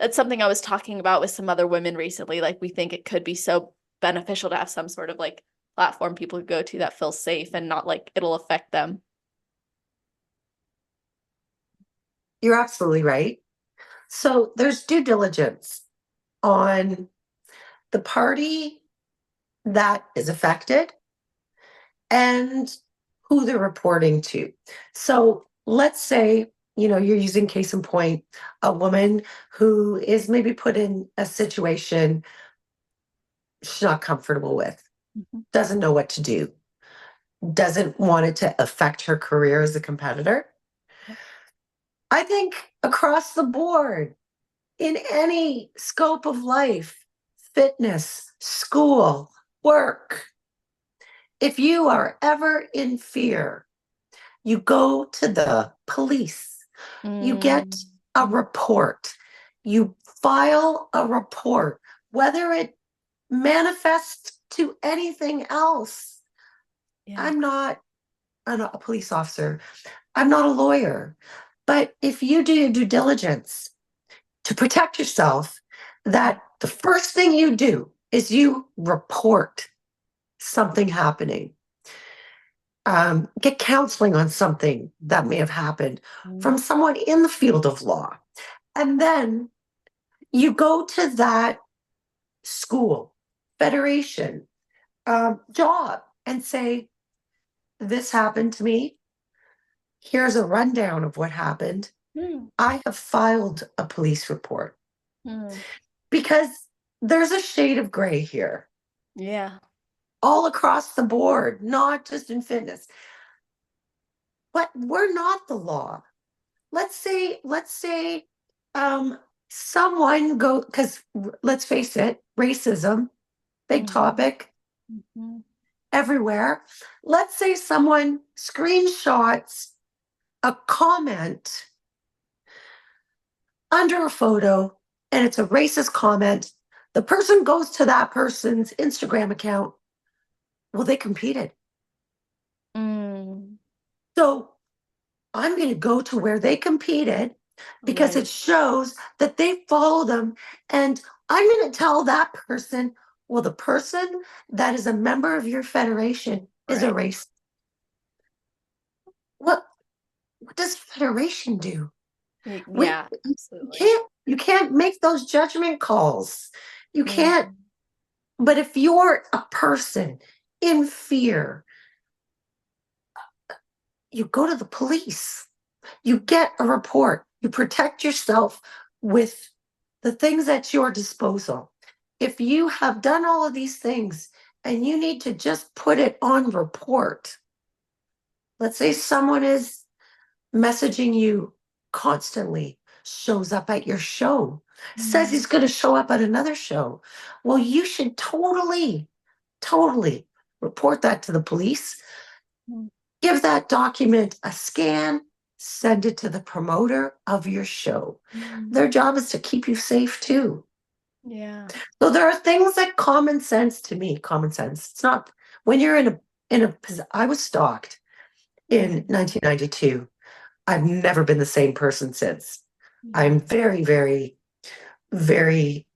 That's something I was talking about with some other women recently. Like, we think it could be so beneficial to have some sort of like platform people could go to that feels safe and not like it'll affect them. You're absolutely right. So there's due diligence on the party that is affected and who they're reporting to. So let's say, you're using case in point, a woman who is maybe put in a situation she's not comfortable with, Mhm. doesn't know what to do, doesn't want it to affect her career as a competitor. I think across the board, in any scope of life, fitness, school, work, if you are ever in fear, you go to the police, you get Mm, a report, you file a report, whether it manifests to anything else. yeah. I'm not a police officer, I'm not a lawyer, but if you do your due diligence to protect yourself, that the first thing you do is you report something happening. Get counseling on something that may have happened Mm, from someone in the field of law. And then you go to that school, federation, job, and say, this happened to me. Here's a rundown of what happened. mm, I have filed a police report mm. because there's a shade of gray here Yeah. all across the board, not just in fitness. But we're not the law. Let's say someone go, because let's face it, racism, big Mhm, topic mhm. everywhere. Let's say someone screenshots a comment under a photo and it's a racist comment. The person goes to that person's Instagram account. Well, they competed. Mm, So I'm going to go to where they competed because right, it shows that they follow them. And I'm going to tell that person, well, the person that is a member of your federation is a right. race. What, what does federation do? We Yeah, you absolutely. can't make those judgment calls. You can't. Mhm. But if you're a person in fear, you go to the police. You get a report. You protect yourself with the things at your disposal. If you have done all of these things and you need to just put it on report, let's say someone is messaging you constantly, shows up at your show, says Mhm. he's going to show up at another show. Well, you should totally report that to the police. Give that document a scan, send it to the promoter of your show. Mhm. Their job is to keep you safe too. Yeah. So there are things that common sense to me, common sense. It's not when you're I was stalked in Mhm. 1992. I've never been the same person since. I'm Yeah. very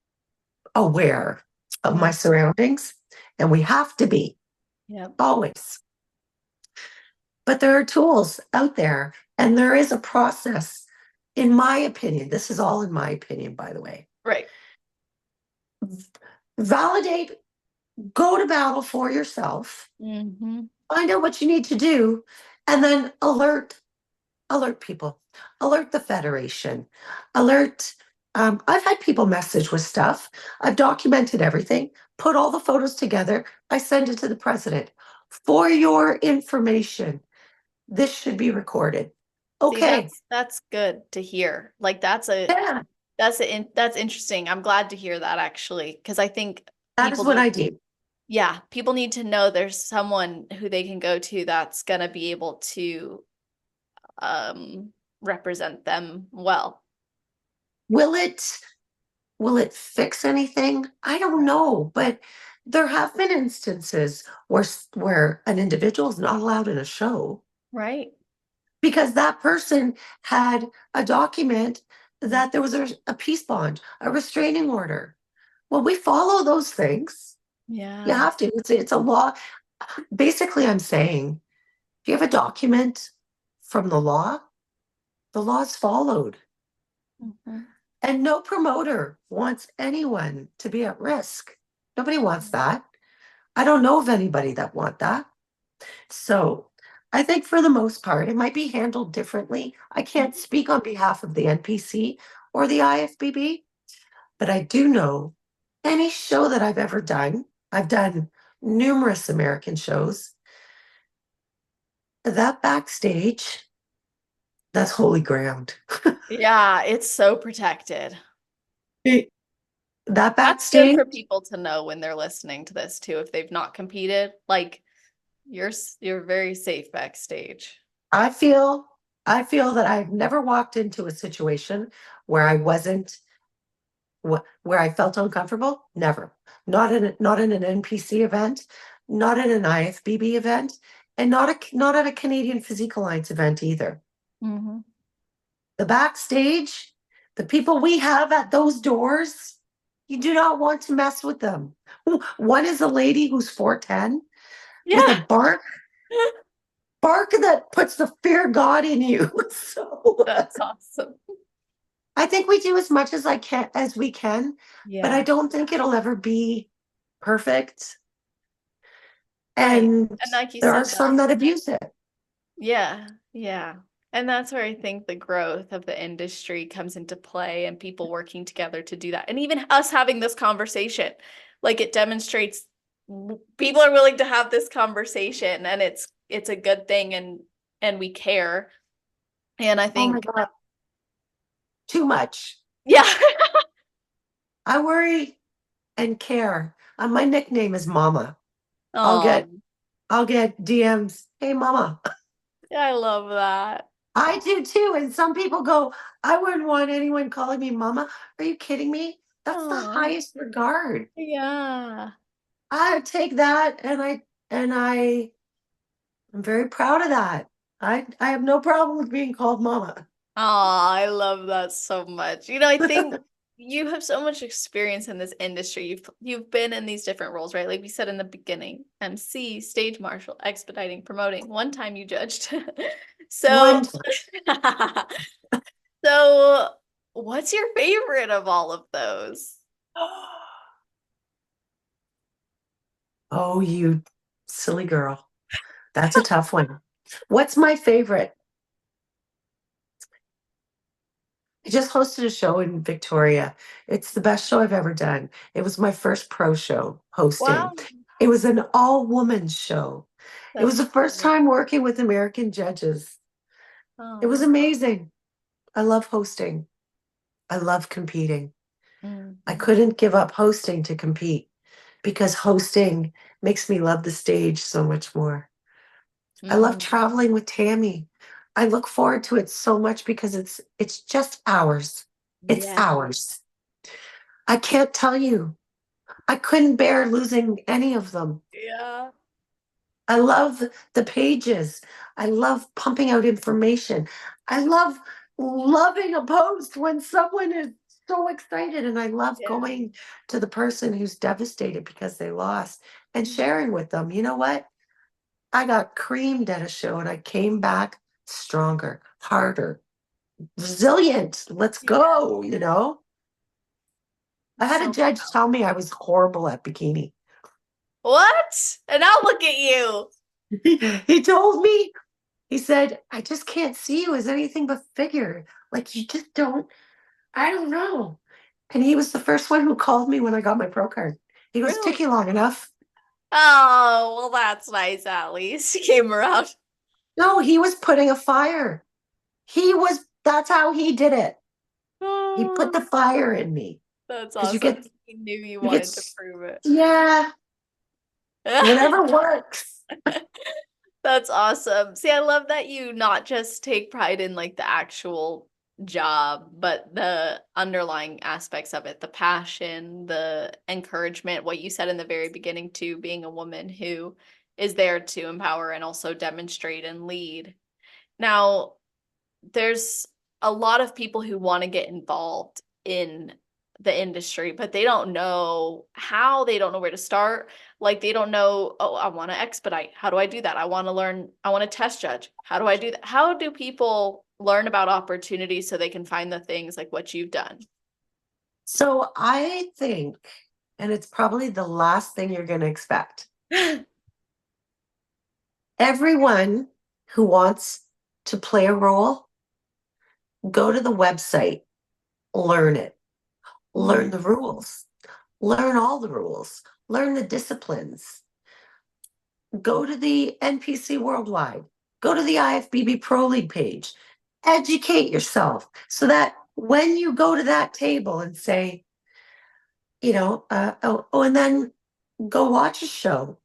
aware of my Mhm. surroundings, and we have to be Yep. always. But there are tools out there, and there is a process, in my opinion. This is all in my opinion, by the way. Right. Validate, go to battle for yourself, Hmm. find out what you need to do, and then alert people, alert the federation, alert. I've had people message with stuff. I've documented everything, put all the photos together. I send it to the president for your information. This should be recorded. See, Okay. that's good to hear. Like Yeah, that's interesting. I'm glad to hear that actually, because I think that is people what need, I do. yeah, people need to know there's someone who they can go to that's gonna be able to um represent them well. Will it will it fix anything? I don't know, but there have been instances where an individual is not allowed in a show Right? because that person had a document that there was a peace bond, a restraining order. Well, we follow those things. You Yeah. have to. It's a law. Basically, I'm saying if you have a document from the law is followed. Mhm. And no promoter wants anyone to be at risk. Nobody wants that. I don't know of anybody that want that. So I think for the most part, it might be handled differently. I can't speak on behalf of the NPC or the IFBB, but I do know any show that I've done numerous American shows, that backstage, that's holy ground. Yeah, it's so protected. That That's good backstage, for people to know when they're listening to this too, if they've not competed. Like you're very safe backstage. I feel I feel that I've never walked into a situation where I wasn't where I felt uncomfortable. Never. Not in an NPC event, not in an IFBB event, and not at a Canadian Physique Alliance event either. Hmm. The backstage, the people we have at those doors, you do not want to mess with them. One is a lady who's 4'10" with a Yeah, bark that puts the fear of God in you. So that's awesome. I think we do as much as I can as we can, but I Yeah, don't think it'll ever be perfect. right. And And like you there are said, some that abuse it. yeah, yeah. And that's where I think the growth of the industry comes into play and people working together to do that. And even us having this conversation, like it demonstrates people are willing to have this conversation and it's a good thing and we care. And I Oh my think, God, too much. yeah. I worry and care. My nickname is Mama. I'll Oh, get I'll get DMs. Hey, Mama. I love that. I do too. And some people go, I wouldn't want anyone calling me Mama. Are you kidding me? That's the Oh, highest regard. yeah. I take that and I'm very proud of that. I have no problem with being called mama. Oh, I love that so much. I think you have so much experience in this industry. You've been in these different roles, right? Like we said in the beginning, MC, stage marshal, expediting, promoting. One time you judged. One So time. So, what's your favorite of all of those? Oh, you silly girl. That's a tough one. What's my favorite? I just hosted a show in Victoria. It's the best show I've ever done. It was my first pro show Wow, hosting. It was an all-woman show. It was that's the first cool. time working with American judges. It was Oh. amazing. I love hosting. I love competing. I Mhm. couldn't give up hosting to compete because hosting makes me love the stage so much more. I love Mhm. traveling with Tammy. I look forward to it so much because it's just ours. It's Yeah. ours. I can't tell you. I couldn't bear losing any of them. Yeah. I love the pages. I love pumping out information. I love loving a post when someone is so excited. And I love Yeah. going to the person who's devastated because they lost and sharing with them. You know what? I got creamed at a show and I came back stronger, harder, resilient. Let's Yeah. go, you know? I had a So judge tell me I was horrible at bikini. what? And now look at you. He told me, he said, I just can't see you as anything but figure. Like you just don't, I don't know. And he was the first one who called me when I got my pro card. He goes, Really? took you long enough. Oh, well, that's nice at least. He came around. No, he was putting a fire. That's how he did it. He put Oh, the fire in me. that's Because awesome. He knew you you get, wanted to prove it. yeah, whatever works. That's awesome. See, I love that you not just take pride in like the actual job, but the underlying aspects of it, the passion, the encouragement, what you said in the very beginning too, being a woman who is there to empower and also demonstrate and lead. Now, there's a lot of people who want to get involved in the industry, but they don't know how, they don't know where to start. Like they don't know, oh, I want to expedite. How do I do that? I want to learn, I want to test judge. How do I do that? How do people learn about opportunities so they can find the things like what you've done? So I think, and it's probably the last thing you're going to expect. Everyone who wants to play a role, go to the website, learn it, learn the Mm, rules, learn all the rules, learn the disciplines, go to the NPC Worldwide, go to the IFBB Pro League page, educate yourself so that when you go to that table and say, and then go watch a show,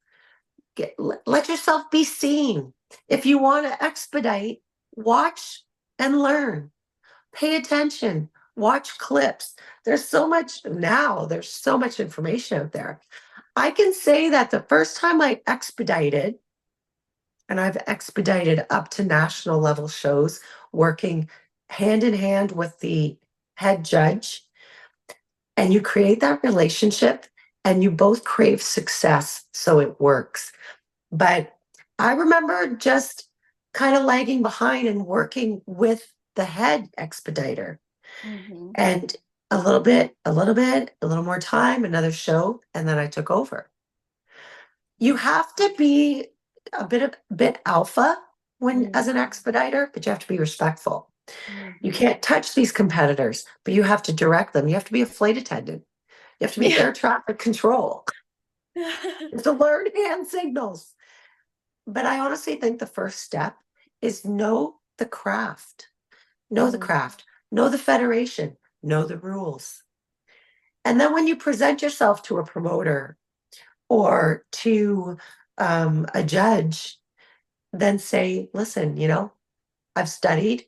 let yourself be seen. If you want to expedite, watch and learn. Pay attention, watch clips. There's so much information out there. I can say that the first time I expedited, and I've expedited up to national level shows, working hand in hand with the head judge, and you create that relationship and you both crave success so it works. But I remember just kind of lagging behind and working with the head expediter mhm. and a little bit, a little bit, a little more time, another show, and then I took over. You have to be a bit alpha when Mm, as an expediter, but you have to be respectful. You mhm. can't touch these competitors, but you have to direct them. You have to be a flight attendant. You have to be Yeah. air traffic control. You have to learn hand signals. But I honestly think the first step is know the craft. Know the Mm, craft. Know the federation. Know the rules. And then when you present yourself to a promoter or to a judge, then say, listen, I've studied.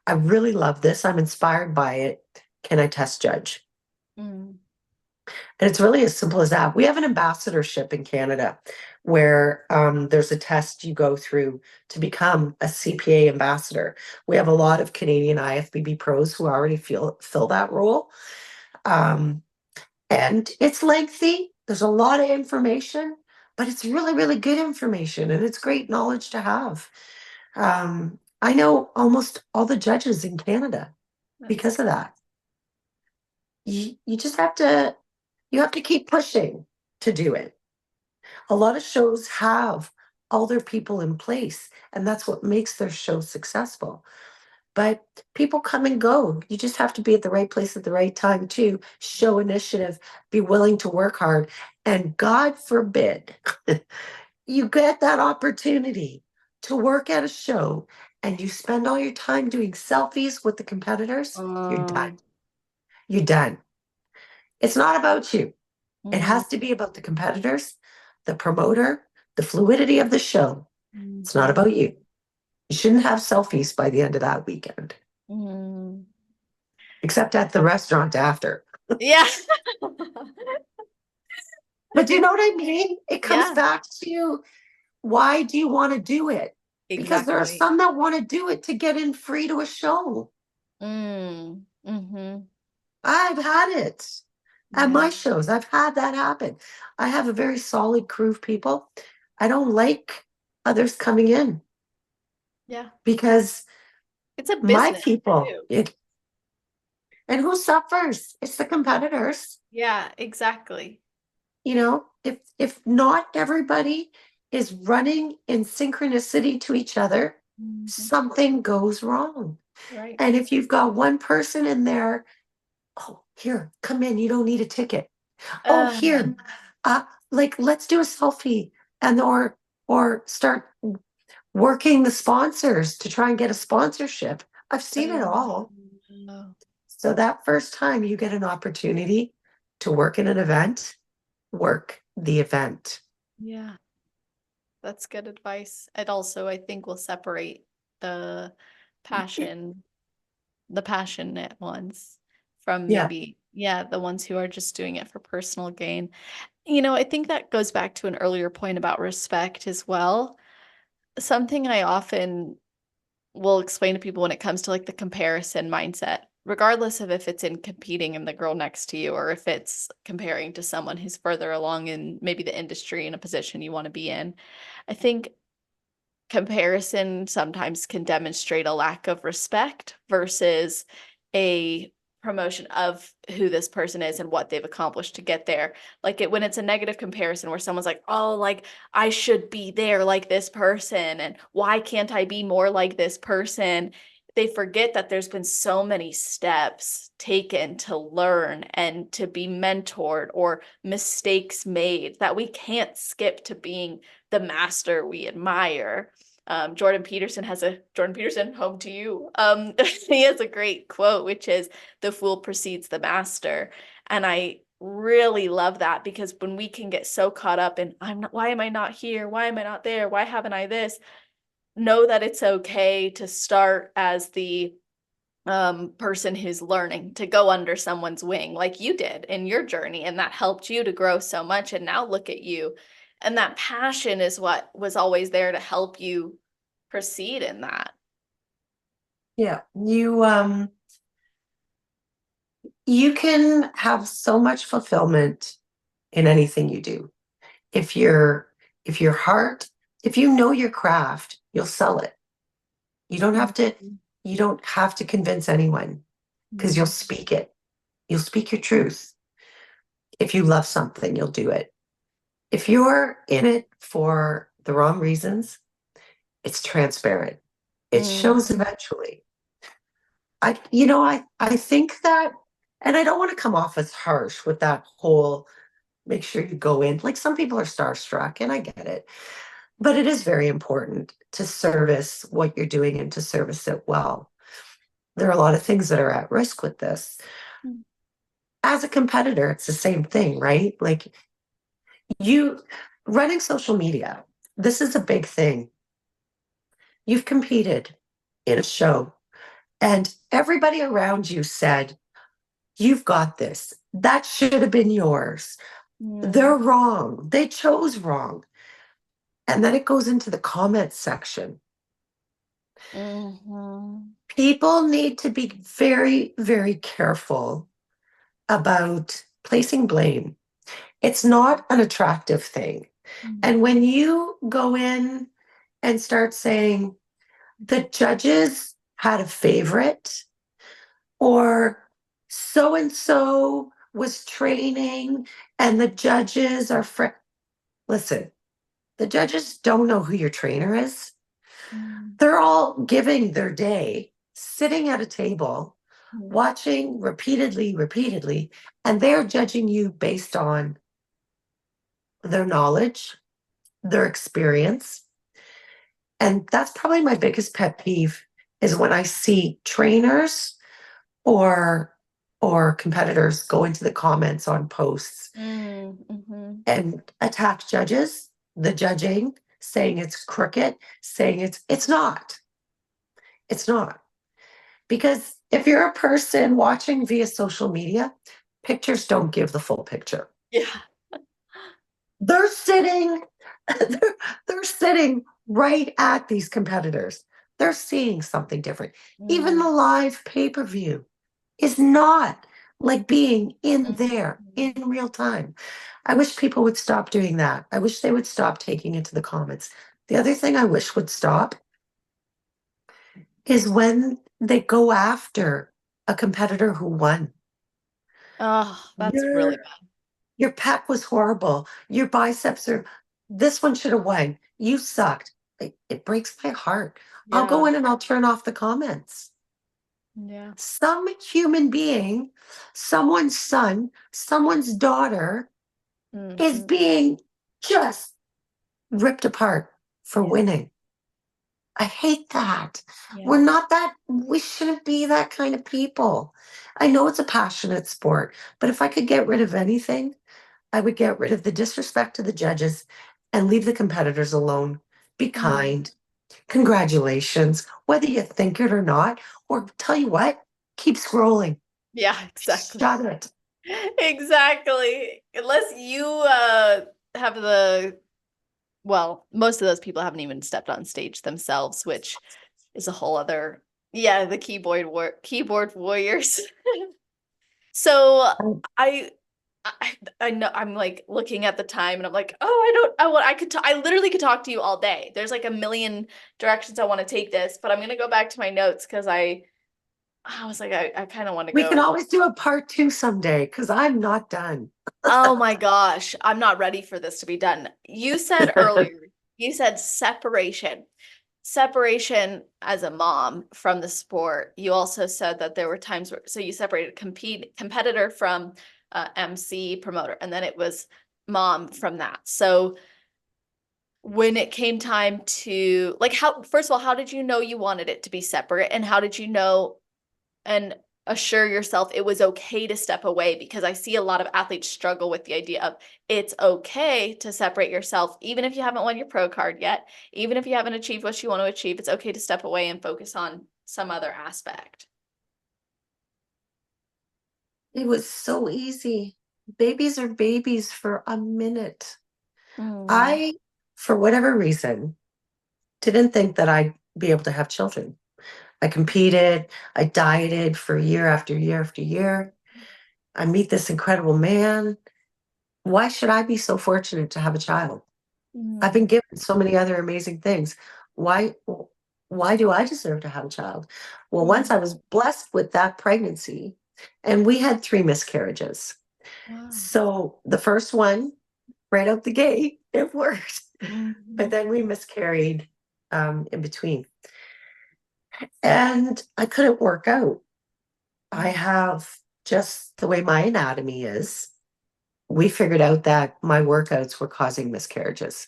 I really love this. I'm inspired by it. Can I test judge? mm, And it's really as simple as that. We have an ambassadorship in Canada where there's a test you go through to become a CPA ambassador. We have a lot of Canadian IFBB pros who already fill that role. Um, and it's lengthy. There's a lot of information, but it's really, really good information and it's great knowledge to have. I know almost all the judges in Canada. That's because of that. You just have to, you have to keep pushing to do it. A lot of shows have all their people in place, and that's what makes their show successful. But people come and go. You just have to be at the right place at the right time too. Show initiative, be willing to work hard. And God forbid you get that opportunity to work at a show and you spend all your time doing selfies with the competitors, you're done. um, You're done. It's not about you. It mm, has to be about the competitors, the promoter, the fluidity of the show. It's not mhm, about you. You shouldn't have selfies by the end of that weekend, mm. except at the restaurant after. Yeah. But do you know what I mean? It comes Yeah, back to why do you want to do it? Because there are exactly. some that want to do it to get in free to a show. Mm-hmm. I've had it at Yeah. my shows. I've had that happen. I have a very solid crew of people. I don't like others coming in Yeah. because It's a my business people, too. and who suffers? It's the competitors. Yeah, exactly. If not everybody is running in synchronicity to each other, Mhm. something goes wrong. Right. And if you've got one person in there, oh, here, come in, you don't need a ticket. Oh, Uh, here, like let's do a selfie and or start working the sponsors to try and get a sponsorship. I've seen it all. no. So that first time you get an opportunity to work in an event, work the event. Yeah, that's good advice. It also, I think, will separate the passion, the passionate ones from Yeah. maybe, yeah, the ones who are just doing it for personal gain. I think that goes back to an earlier point about respect as well. Something I often will explain to people when it comes to like the comparison mindset, regardless of if it's in competing in the girl next to you or if it's comparing to someone who's further along in maybe the industry in a position you want to be in. I think comparison sometimes can demonstrate a lack of respect versus a promotion of who this person is and what they've accomplished to get there. Like when it's a negative comparison where someone's like, "Oh, like I should be there like this person and why can't I be more like this person?" They forget that there's been so many steps taken to learn and to be mentored or mistakes made that we can't skip to being the master we admire. Jordan Peterson, home to you. He has a great quote, which is the fool precedes the master. And I really love that because when we can get so caught up in why am I not here? Why am I not there? Why haven't I this? Know that it's okay to start as the person who's learning to go under someone's wing like you did in your journey, and that helped you to grow so much, and now look at you. And that passion is what was always there to help you proceed in that. Yeah. You can have so much fulfillment in anything you do. If you're if your heart, if you know your craft, you'll sell it. You don't have to Mhm. you don't have to convince anyone because you'll Mhm. speak it. You'll speak your truth. If you love something, you'll do it. If you're in it for the wrong reasons, it's transparent. It Mm. shows eventually. I think that, and I don't want to come off as harsh with that whole make sure you go in. Like some people are starstruck, and I get it. But it is very important to service what you're doing and to service it well. There are a lot of things that are at risk with this. As a competitor, it's the same thing, right? Like you running social media, this is a big thing. You've competed in a show, and everybody around you said, "You've got this. That should have been yours. Mm. They're wrong. They chose wrong." And then it goes into the comment section. Mhm. People need to be very, very careful about placing blame. It's not an attractive thing. And when you go in and start saying the judges had a favorite, or so and so was training and the judges are listen, the judges don't know who your trainer is. Mm, They're all giving their day sitting at a table mm, watching repeatedly, and they're judging you based on their knowledge, their experience. And that's probably my biggest pet peeve is when I see trainers or competitors go into the comments on posts mhm. and attack judges, the judging, saying it's crooked, saying it's not. It's not. Because if you're a person watching via social media, pictures don't give the full picture. Yeah. They're sitting, they're sitting right at these competitors. They're seeing something different. Even the Mm, live pay-per-view is not like being in there in mhm. real time. I wish people would stop doing that. I wish they would stop taking it to the comments. The other thing I wish would stop is when they go after a competitor who won. Oh, that's really Your bad. your pec was horrible. Your biceps are this one should have won. You sucked. It breaks my heart. I'll go Yeah. in and I'll turn off the comments. Yeah. Some human being, someone's son, someone's daughter is Mhm. being just ripped apart for Yeah. winning. I hate that. Yeah. We shouldn't be that kind of people. I know it's a passionate sport, but if I could get rid of anything, I would get rid of the disrespect to the judges and leave the competitors alone. Be Mm. kind. Congratulations, whether you think it or not, or tell you what, keep scrolling. Yeah, exactly. Shut it. Exactly. Unless you have the well, most of those people haven't even stepped on stage themselves, which is a whole other yeah, the keyboard warriors. So Um, I I know I'm like looking at the time and I'm like, oh, I don't I want I could I literally could talk to you all day. There's like a million directions I want to take this, but I'm gonna go back to my notes because I was like I kind of want to We can go. always do a part two someday because I'm not done. Oh my gosh, I'm not ready for this to be done. You said earlier, you said separation. Separation as a mom from the sport. You also said that there were times where, so you separated competitor from MC promoter, and then it was mom from that. So when it came time to, like, how, first of all, how did you know you wanted it to be separate? And how did you know and assure yourself it was okay to step away? Because I see a lot of athletes struggle with the idea of it's okay to separate yourself, even if you haven't won your pro card yet, even if you haven't achieved what you want to achieve, it's okay to step away and focus on some other aspect. It was so easy. Babies are babies for a minute. Mm, I, for whatever reason, didn't think that I'd be able to have children. I competed, I dieted for year after year after year. I meet this incredible man. Why should I be so fortunate to have a child? I've been mm, given so many other amazing things. Why why do I deserve to have a child? Well, once mm. I was blessed with that pregnancy, and we had three miscarriages. Wow. So the first one, right out the gate, it worked. But Mhm, then we miscarried in between. And I couldn't work out. I mm, have just the way my anatomy is. We figured out that my workouts were causing miscarriages.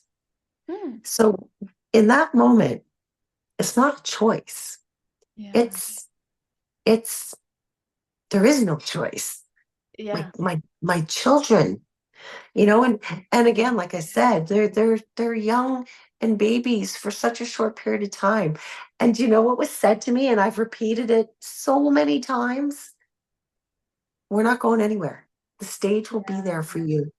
mm. So in that moment, it's not a choice. Yeah. It's it's there is no choice. My Yeah. my children, and again, like I said, they're young and babies for such a short period of time. And you know what was said to me, and I've repeated it so many times? We're not going anywhere. The stage will be there for you.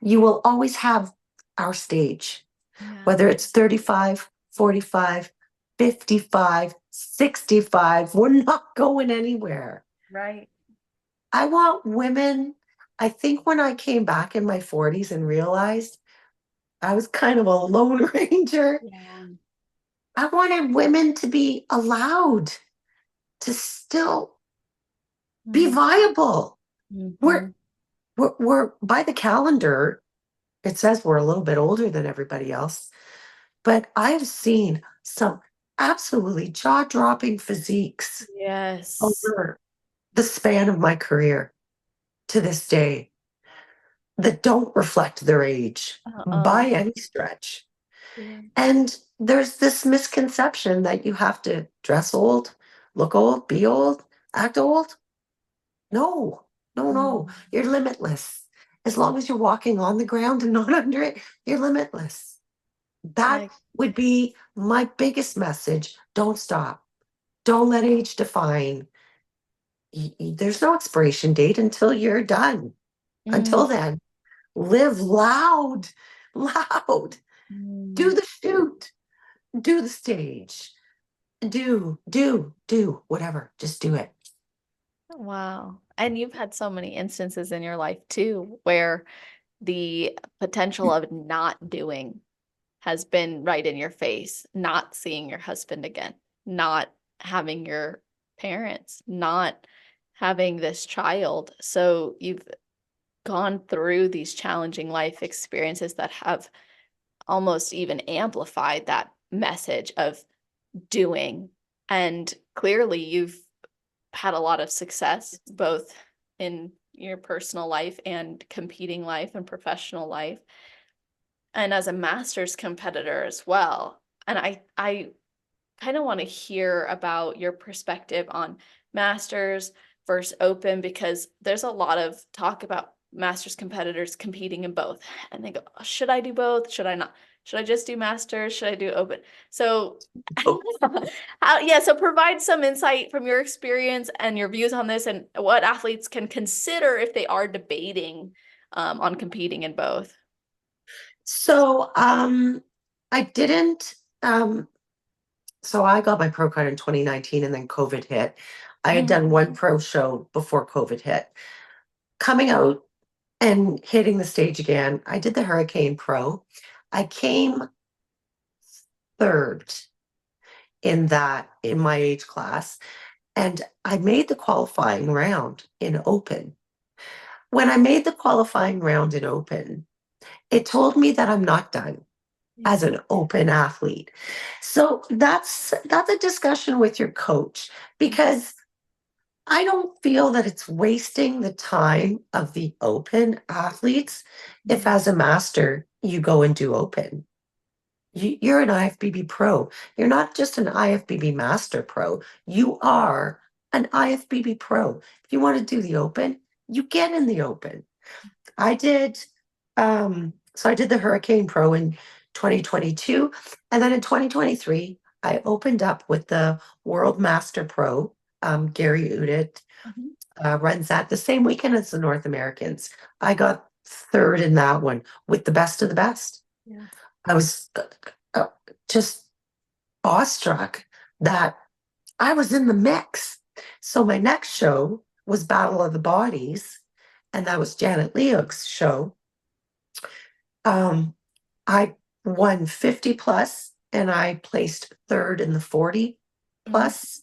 You will always have our stage, Yeah. whether it's 35, 45, 55, 65. We're not going anywhere. Right. I want women. I think when I came back in my 40s and realized I was kind of a lone ranger, Yeah. I wanted women to be allowed to still Be viable. We're Mhm. we're by the calendar, it says we're a little bit older than everybody else, but I've seen some absolutely jaw-dropping physiques Yes. over the span of my career to this day that don't reflect their age Uh-uh. by any stretch. Yeah. And there's this misconception that you have to dress old, look old, be old, act old. No, no, no. Mm. You're limitless. As long as you're walking on the ground and not under it, you're limitless. That Like, would be my biggest message. Don't stop. Don't let age define. There's no expiration date until you're done. mm, Until then, live loud, loud. Do mm. the shoot, do the stage, do whatever. Just do it. Wow. And you've had so many instances in your life too, where the potential of not doing has been right in your face, not seeing your husband again, not having your parents, not having this child. So you've gone through these challenging life experiences that have almost even amplified that message of doing. And clearly, you've had a lot of success both in your personal life and competing life and professional life, and as a masters competitor as well. And I kind of want to hear about your perspective on masters versus open, because there's a lot of talk about masters competitors competing in both, and they go, should I do both, should I not, should I just do masters, should I do open? So yeah, so provide some insight from your experience and your views on this, and what athletes can consider if they are debating on competing in both. So I didn't so I got my pro card in 2019 and then COVID hit. I had Mm, done one pro show before COVID hit. Coming out and hitting the stage again, I did the Hurricane Pro. I came third in my age class, and I made the qualifying round in open. When I made the qualifying round in open, it told me that I'm not done yeah. as an open athlete. So that's a discussion with your coach, because I don't feel that it's wasting the time of the open athletes if Mm, as a master you go and do open. You're an IFBB pro. You're not just an IFBB master pro. You are an IFBB pro. If you want to do the open, you get in the open. I did so I did the Hurricane Pro in 2022, and then in 2023 I opened up with the World Master Pro. Gary Udit mhm. runs that the same weekend as the North Americans. I got third in that one with the best of the best. Yeah. I was uh, just awestruck that I was in the mix. So my next show was Battle of the Bodies, and that was Janet Leog's show. I won 50 plus, and I placed third in the 40 Mhm. plus,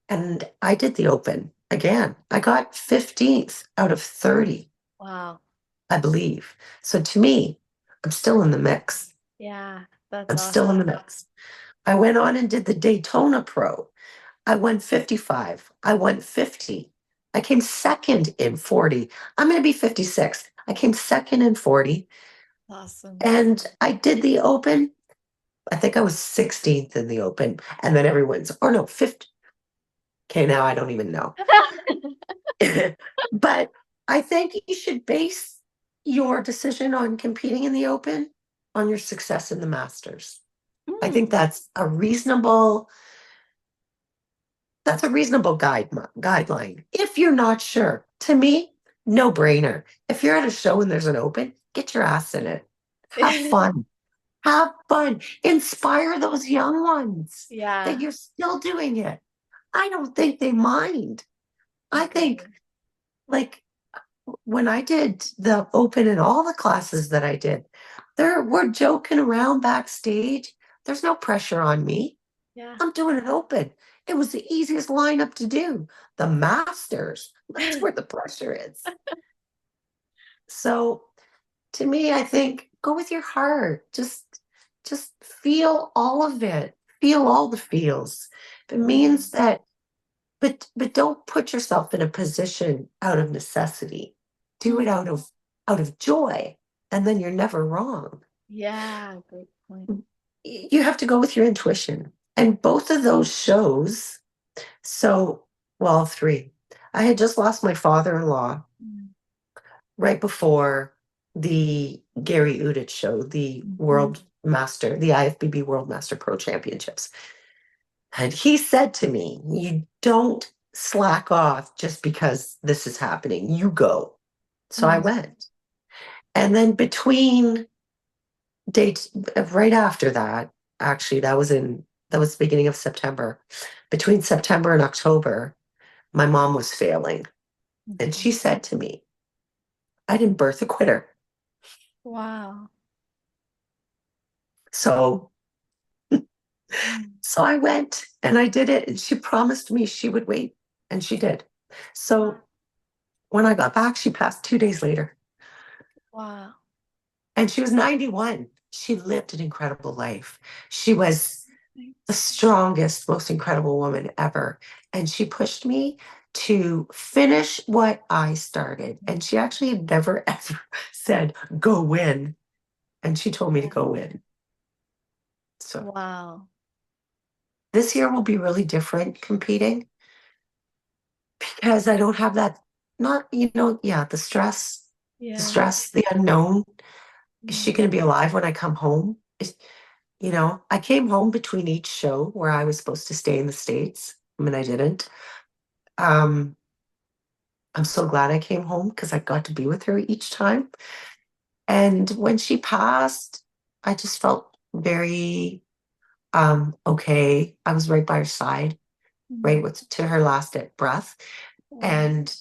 and I did the open again. I got 15th out of 30, Wow. I believe. So to me, I'm still in the mix. Yeah, that's I'm still in awesome. the mix. I went on and did the Daytona Pro. I won 55. I won 50. I came second in 40. I'm going to be 56. I came second in 40. Awesome. And I did the open. I think I was 16th in the open. And then everyone's, or no, 50. Okay, now I don't even know. But I think you should base your decision on competing in the open on your success in the Masters. I think Mm. that's a reasonable guideline. If you're not sure, to me, no brainer. If you're at a show and there's an open, get your ass in it. Have fun. Have fun. Inspire those young ones that Yeah, you're still doing it. I don't think they mind. I think, agree. like, when I did the open in all the classes that I did, we're joking around backstage. There's no pressure on me. Yeah. I'm doing it open. It was the easiest lineup to do. The Masters, That's where the pressure is. So to me, I think go with your heart. Just feel all of it. Feel all the feels. If it means that, but don't put yourself in a position out of necessity. Do it out of joy, and then you're never wrong. Yeah, great point. You have to go with your intuition. And both of those shows, so well, three. I had just lost my father-in-law right before the Gary Udich show, the World Master, the IFBB World Master Pro Championships. And he said to me, you don't slack off just because this is happening. You go. So I went. And then between dates, right after that, actually, that was the beginning of September. Between September and October, my mom was failing. And she said to me, I didn't birth a quitter. Wow. So so I went and I did it. And she promised me she would wait. And she did. So when I got back, she passed 2 days later. Wow. And she was 91. She lived an incredible life. She was the strongest, most incredible woman ever. And she pushed me to finish what I started. And she actually had never, ever said, go win. And she told me to go win. So Wow. this year will be really different competing because I don't have that, not, yeah, the stress, the unknown. Is she going to be alive when I come home? I came home between each show where I was supposed to stay in the States. I mean, I didn't. Um, I'm so glad I came home because I got to be with her each time. And when she passed, I just felt very okay. I was right by her side, right with to her last breath. And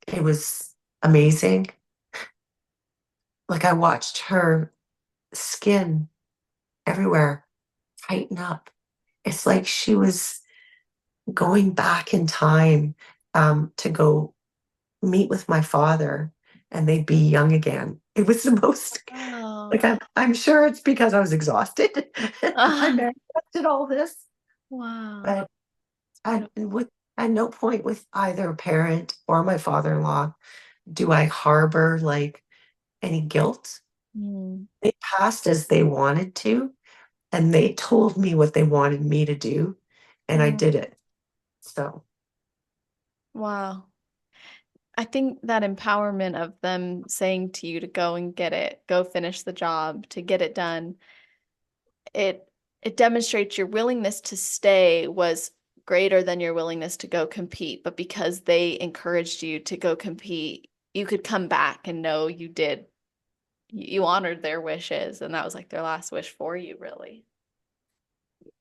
it was amazing. Like I watched her skin everywhere tighten up. It's like she was going back in time to go meet with my father and they'd be young again. It was the most Wow. like I'm sure it's because I was exhausted. I manifested all this, Wow. but at no point with either a parent or my father-in-law do I harbor like any guilt. They passed as they wanted to, and they told me what they wanted me to do, and I did it. So Wow. I think that empowerment of them saying to you to go and get it, go finish the job, to get it done, it it demonstrates your willingness to stay was greater than your willingness to go compete. But because they encouraged you to go compete, you could come back and know you honored their wishes, and that was like their last wish for you, really.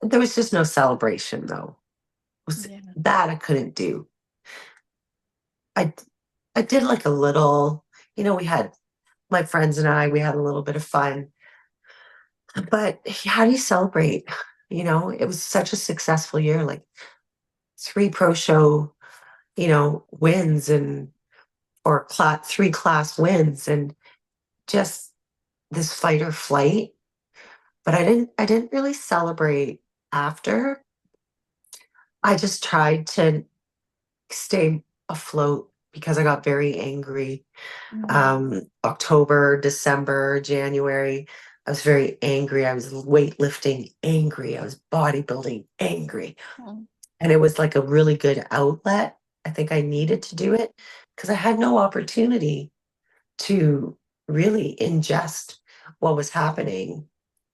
there was just no celebration, though. Yeah. That I couldn't do. I I did like a little, we had my friends and I, we had a little bit of fun. But how do you celebrate? It was such a successful year, like three pro show, wins and or three class wins and just this fight or flight. But I didn't really celebrate after. I just tried to stay afloat because I got very angry. October, December, January, I was very angry. I was weightlifting angry. I was bodybuilding angry. Mm. And it was like a really good outlet. I think I needed to do it because I had no opportunity to really ingest what was happening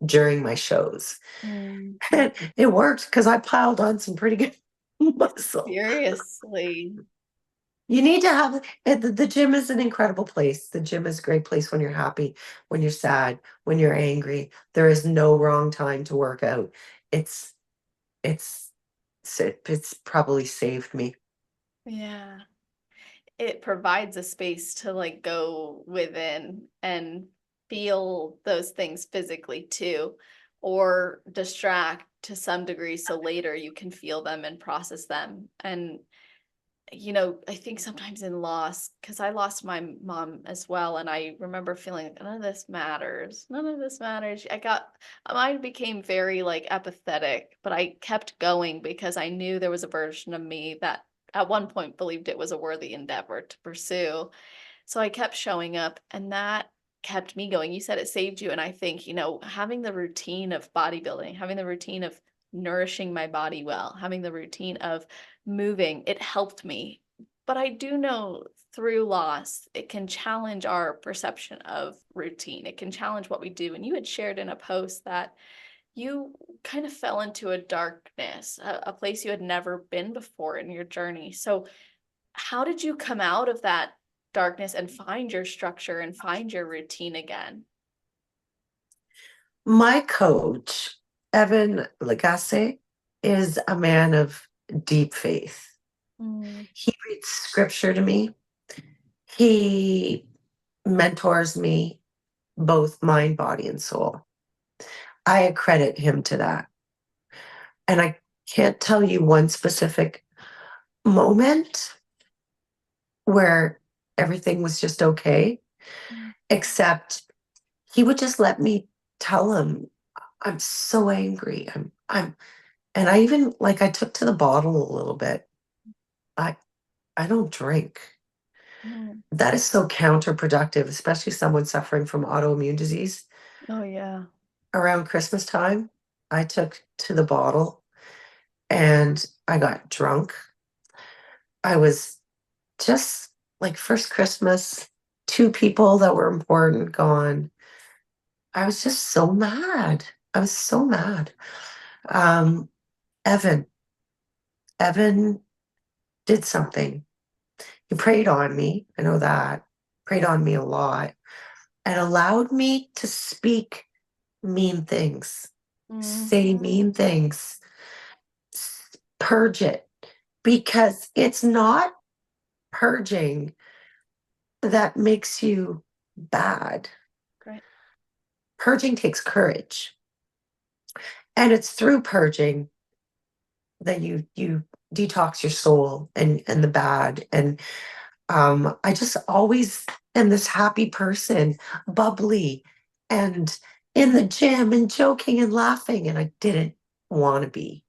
during my shows. Mm. And it worked because I piled on some pretty good muscle. Seriously. You need to have the gym is an incredible place. The gym is a great place when you're happy, when you're sad, when you're angry. There is no wrong time to work out. It's it's it's probably saved me. Yeah. It provides a space to like go within and feel those things physically too, or distract to some degree so later you can feel them and process them. And I think sometimes in loss, because I lost my mom as well, and I remember feeling like none of this matters. None of this matters. Mine became very like apathetic, but I kept going because I knew there was a version of me that at one point believed it was a worthy endeavor to pursue. So I kept showing up, and that kept me going. You said it saved you, and I think, having the routine of bodybuilding, having the routine of nourishing my body well, having the routine of moving, it helped me. But I do know through loss, it can challenge our perception of routine. It can challenge what we do. And you had shared in a post that you kind of fell into a darkness, a place you had never been before in your journey. So how did you come out of that darkness and find your structure and find your routine again? My coach, Evan Lagasse, is a man of deep faith. Mm, He reads scripture to me. He mentors me, both mind, body, and soul. I accredit him to that. And I can't tell you one specific moment where everything was just okay, mm, except he would just let me tell him, I'm so angry. And I even like I took to the bottle a little bit. I I don't drink. mm. That is so counterproductive, especially someone suffering from autoimmune disease. Oh yeah. Around Christmas time, I took to the bottle and I got drunk. I was just like first Christmas, two people that were important gone. I was just so mad. I was so mad. Um, Evan, Evan did something. He prayed on me. I know that. Prayed on me a lot and allowed me to speak mean things, say mean things, purge it, because it's not purging that makes you bad. Great. Purging takes courage. And it's through purging that you detox your soul and the bad. And I just always am this happy person, bubbly and in the gym and joking and laughing. And I didn't want to be.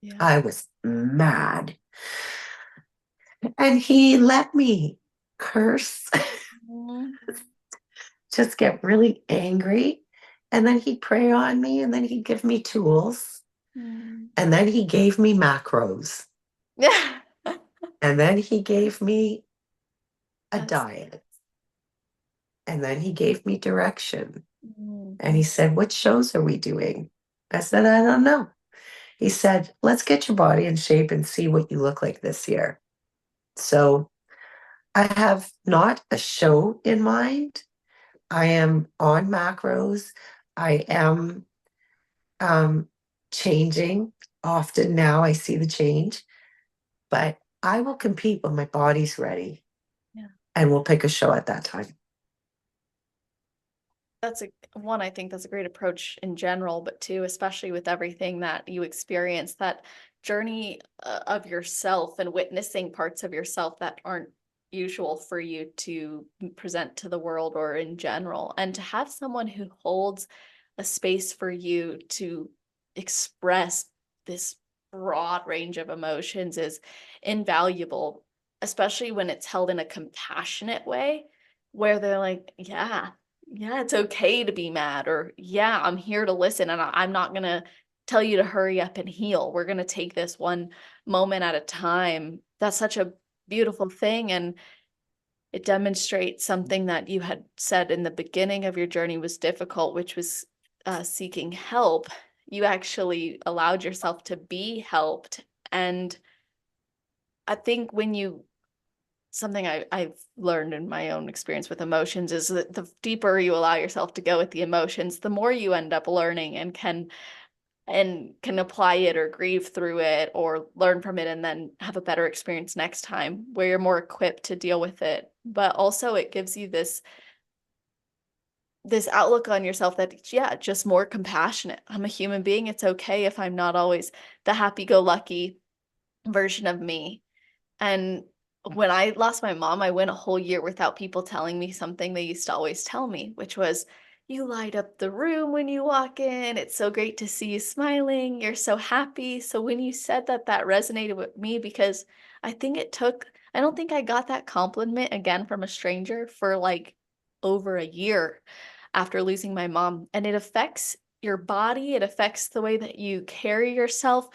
Yeah. I was mad. And he let me curse, Mm, just get really angry. And then he'd pray on me, and then he'd give me tools. mm. And then he gave me macros. Yeah. And then he gave me a That's diet. And then he gave me direction. mm, And he said, what shows are we doing? I said, I don't know. He said, let's get your body in shape and see what you look like this year. So I have not a show in mind. I am on macros. I am um, changing often now. I see the change, but I will compete when my body's ready yeah. and we'll pick a show at that time. That's I think that's a great approach in general, but two, especially with everything that you experience, that journey of yourself and witnessing parts of yourself that aren't usual for you to present to the world or in general. And to have someone who holds a space for you to express this broad range of emotions is invaluable, especially when it's held in a compassionate way, where they're like, yeah, it's okay to be mad, or yeah, I'm here to listen, and I'm not gonna tell you to hurry up and heal. We're gonna take this one moment at a time. That's such a beautiful thing, and it demonstrates something that you had said in the beginning of your journey was difficult, which was seeking help. You actually allowed yourself to be helped, and I think when you something I've learned in my own experience with emotions is that the deeper you allow yourself to go with the emotions, the more you end up learning and can apply it or grieve through it or learn from it and then have a better experience next time where you're more equipped to deal with it. But also it gives you this outlook on yourself that, yeah, just more compassionate. I'm a human being. It's okay if I'm not always the happy-go-lucky version of me. And when I lost my mom, I went a whole year without people telling me something they used to always tell me, which was, you light up the room when you walk in. It's so great to see you smiling. You're so happy. So when you said that, that resonated with me because I think it took, I don't think I got that compliment again from a stranger for like over a year after losing my mom. And it affects your body, it affects the way that you carry yourself.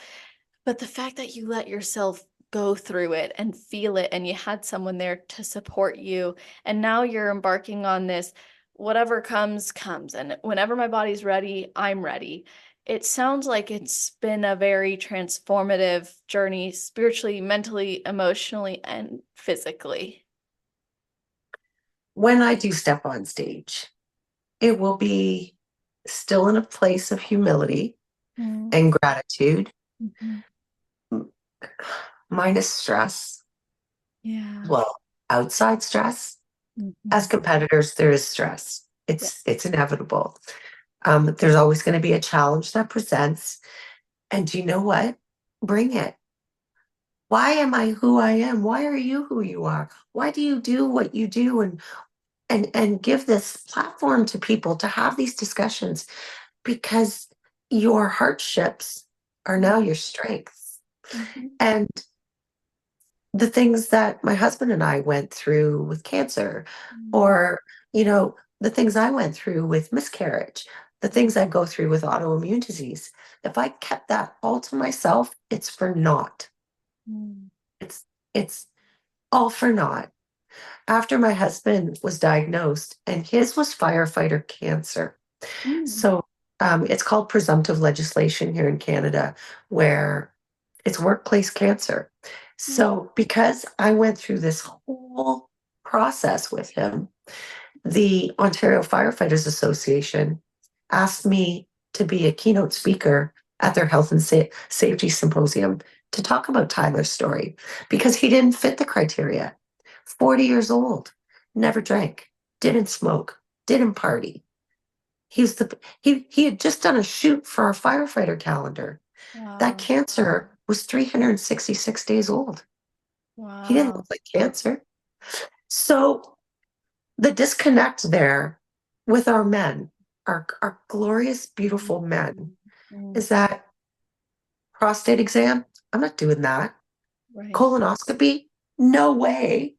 But the fact that you let yourself go through it and feel it, and you had someone there to support you, and now you're embarking on this, whatever comes, comes. And whenever my body's ready, I'm ready. It sounds like it's been a very transformative journey spiritually, mentally, emotionally, and physically. When I do step on stage, it will be still in a place of humility Mm, and gratitude, mhm. m- minus stress. Yeah. Well, outside stress. As Mhm. competitors, there is stress. It's Yes. inevitable. There's always going to be a challenge that presents. And do you know what? Bring it. Why am I who I am? Why are you who you are? Why do you do what you do? And give this platform to people to have these discussions because your hardships are now your strengths. Mhm. And the things that my husband and I went through with cancer, Mhm. or, the things I went through with miscarriage, the things I go through with autoimmune disease, if I kept that all to myself, it's for naught. Mhm. It's it's all for naught. After my husband was diagnosed, and his was firefighter cancer. Mm. So it's called presumptive legislation here in Canada, where it's workplace cancer. Mm. So because I went through this whole process with him, the Ontario Firefighters Association asked me to be a keynote speaker at their health and safety symposium to talk about Tyler's story because he didn't fit the criteria. 40 years old, never drank, didn't smoke, didn't party. He had just done a shoot for our firefighter calendar. That Wow. cancer was 366 days old. He didn't Wow. look like cancer. So the disconnect there with our men, our glorious, beautiful men, Mm. is that prostate exam, I'm not doing that. Right. Colonoscopy, no way.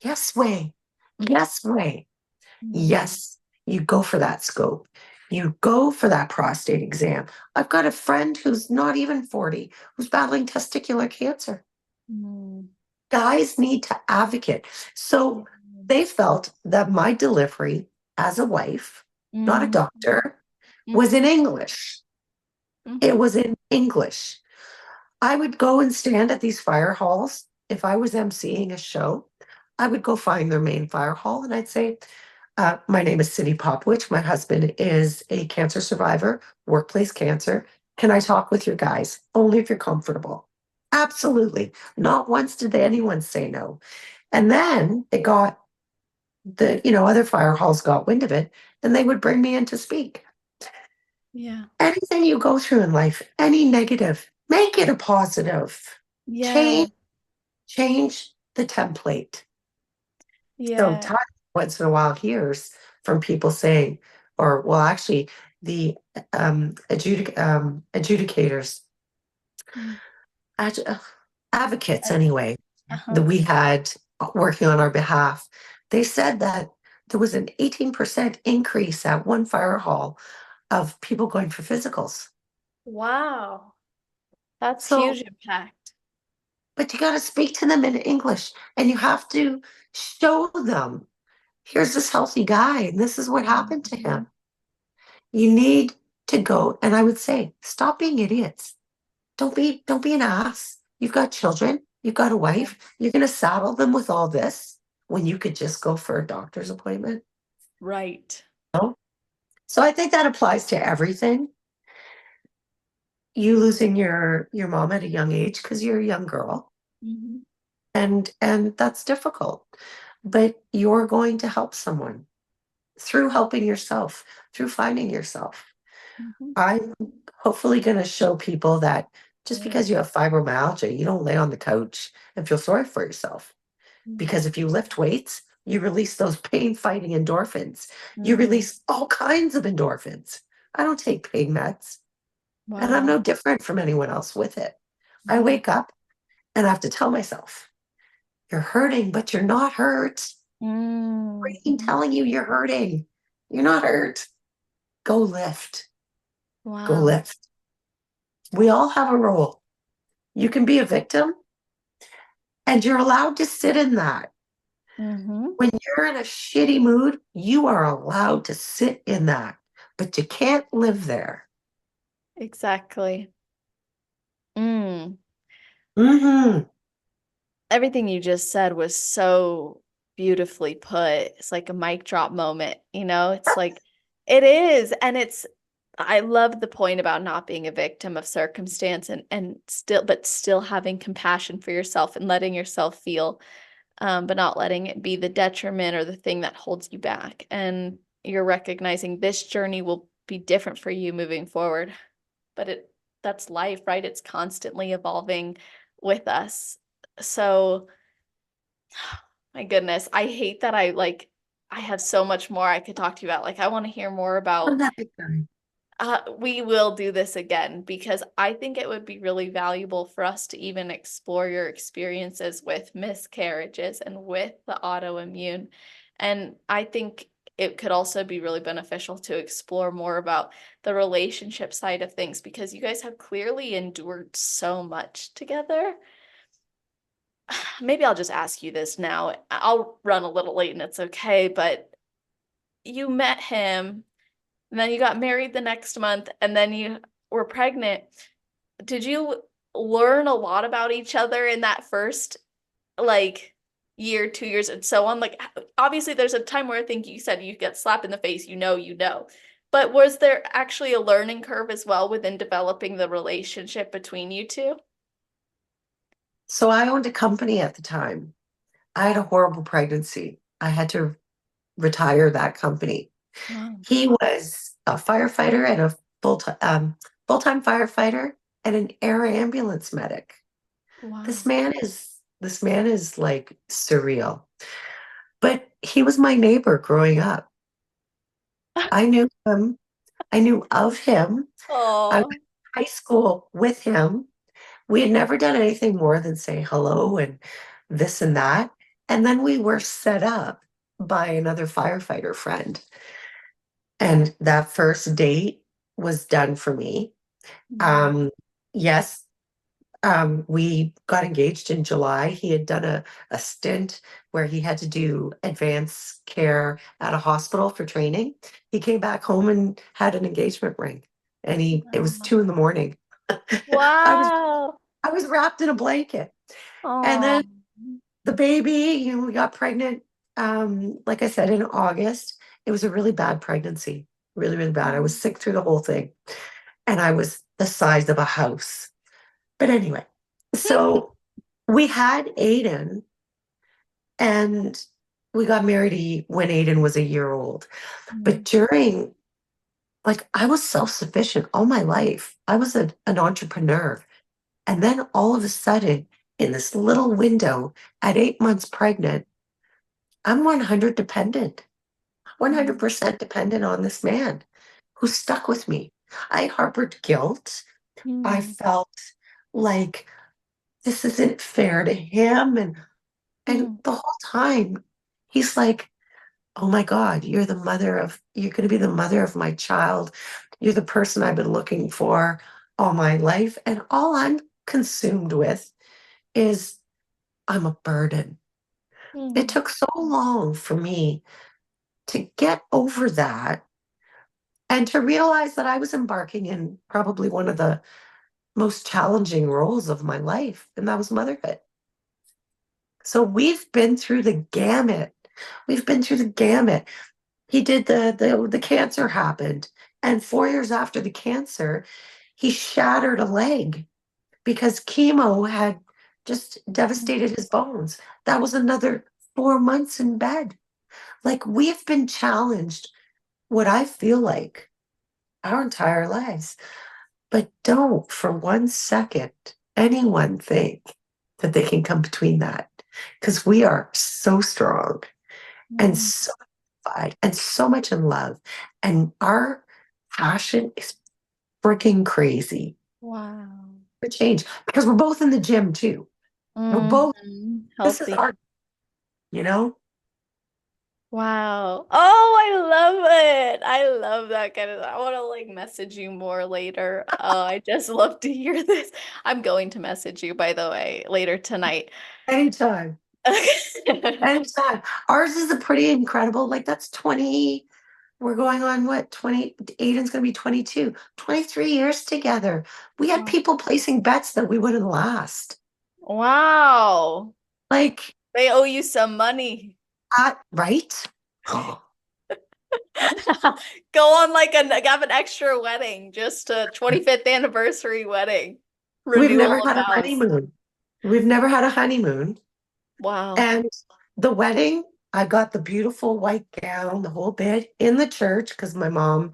Yes way. Yes way. Mm. Yes, you go for that scope. You go for that prostate exam. I've got a friend who's not even 40 who's battling testicular cancer. Mm. Guys need to advocate. Yeah. So they felt that my delivery as a wife, not a Mm. doctor, was in Mhm. English. It Mhm. was in English. I would go and stand at these fire halls. If I was emceeing a show, I would go find their main fire hall and I'd say, my name is Cindy Popowich. My husband is a cancer survivor, workplace cancer. Can I talk with your guys? Only if you're comfortable. Absolutely. Not once did anyone say no. And then it got other fire halls got wind of it and they would bring me in to speak. Yeah. Anything you go through in life, any negative, make it a positive. Yeah. Change the template. So Yeah. Todd once in a while hears from people saying, or well, actually, the adjudicators, Mm. adj- uh, advocates anyway, Uh-huh. that we had working on our behalf, they said that there was an 18% increase at one fire hall of people going for physicals. Wow. That's So, huge impact. but you got to speak to them in English and you have to show them here's this healthy guy and this is what happened to Mhm. him. You need to go, and I would say, stop being idiots. Don't be an ass. You've got children, you've got a Yeah. wife, you're gonna saddle them with all this when you could just go for a doctor's appointment. Right. No? So I think that applies to everything. You losing your mom at a young age because you're a young girl, Mhm. and that's difficult. But you're going to help someone through helping yourself, through finding yourself. Mhm. I'm hopefully going to show people that just Yeah. because you have fibromyalgia, you don't lay on the couch and feel sorry for yourself. because if you lift weights, you release those pain fighting endorphins. You Mm-hmm. release all kinds of endorphins. I don't take pain meds, and I'm Wow. no different from anyone else with it. I Mm-hmm. wake up and I have to tell myself, you're hurting, but you're not hurt. Brain Mm-hmm. telling you you're hurting. You're not hurt. Go lift. Go Wow. lift. We all have a role. You can be a victim, and you're allowed to sit in that. Mm-hmm. When you're in a shitty mood, you are allowed to sit in that, but you can't live there. Exactly. Mm. Hmm. Everything you just said was so beautifully put. It's like a mic drop moment, you know? It's like it is. And I love the point about not being a victim of circumstance and still having compassion for yourself and letting yourself feel, but not letting it be the detriment or the thing that holds you back. And you're recognizing this journey will be different for you moving forward. But that's life, right? It's constantly evolving with us. So, my goodness, I hate that I have so much more I could talk to you about. Like I want to hear more I'm about that big guy. we will do this again because I think it would be really valuable for us to even explore your experiences with miscarriages and with the autoimmune. And I think it could also be really beneficial to explore more about the relationship side of things because you guys have clearly endured so much together. Maybe I'll just ask you this now. I'll run a little late and it's okay, but you met him and then you got married the next month and then you were pregnant. Did you learn a lot about each other in that first like year, 2 years, and so on? Like obviously there's a time where I think you said you get slapped in the face, you know. But was there actually a learning curve as well within developing the relationship between you two? So I owned a company at the time. I had a horrible pregnancy. I had to retire that company. Wow. He was a firefighter and a full-time firefighter and an air ambulance medic. Wow. This man is like surreal. But he was my neighbor growing up. I knew him. I knew of him. I went Oh. to high school with him. We had never done anything more than say hello and this and that. And then we were set up by another firefighter friend. And that first date was done for me. Mhm. Um, yes, we got engaged in July. He had done a stint where he had to do advanced care at a hospital for training. He came back home and had an engagement ring. And it was Wow. 2 in the morning. I was Wow. I was wrapped in a blanket. And Oh. then the baby, we got pregnant, like I said, in August. It was a really bad pregnancy, really, really bad. I was sick through the whole thing, and I was the size of a house. But anyway, so we had Aiden, and we got married when Aiden was a year old. But I was self-sufficient all my life. I was an entrepreneur. And then all of a sudden, in this little window at 8 months pregnant, I'm 100 dependent, 100% dependent on this man who stuck with me. I harbored guilt. I Mm. felt like this isn't fair to him. And Mm. the whole time, he's like, oh my God, you're going to be the mother of my child. You're the person I've been looking for all my life. And all I'm consumed with is I'm a burden. It Mm. took so long for me to get over that and to realize that I was embarking in probably one of the most challenging roles of my life, and that was motherhood. So we've been through the gamut. We've been through the gamut. He did the cancer happened, and 4 years after the cancer, he shattered a leg because chemo had just devastated his bones. That was another 4 months in bed. Like we've been challenged what I feel like our entire lives. But don't for 1 second anyone think that they can come between that. because we are so strong and Mm. so unified and so much in love. And our passion is freaking crazy Wow. for change because we're both in the gym too. We're both, this is Healthy. our, you know, Wow. Oh, I love it. I love that kind of. I want to like message you more later. Oh, I just love to hear this. I'm going to message you, by the way, later tonight. anytime, anytime. Ours is a pretty incredible, like that's 20, we're going on what, 20, Aiden's going to be 22, 23 years together. We had Wow. people placing bets that we wouldn't last. Wow. Like, They owe you some money. right? Go on like have an extra wedding, just a 25th anniversary wedding. We've Renewal never of had a vows. honeymoon. We've never had a honeymoon. Wow. And the wedding, I got the beautiful white gown, the whole bit in the church because my mom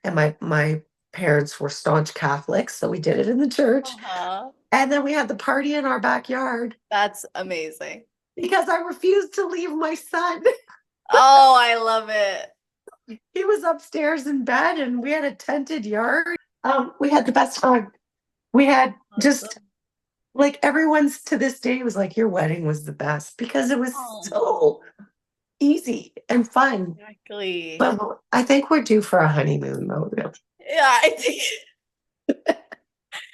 and my parents were staunch Catholics, so we did it in the church. Uh-huh. And then we had the party in our backyard That's amazing. because I refused to leave my son. Oh, I love it. He was upstairs in bed and we had a tented yard. We had the best time. We had just Awesome. like everyone's to this day was like, your wedding was the best because it was Oh, so easy and fun. exactly. But I think we're due for a honeymoon though. Really. Yeah, I think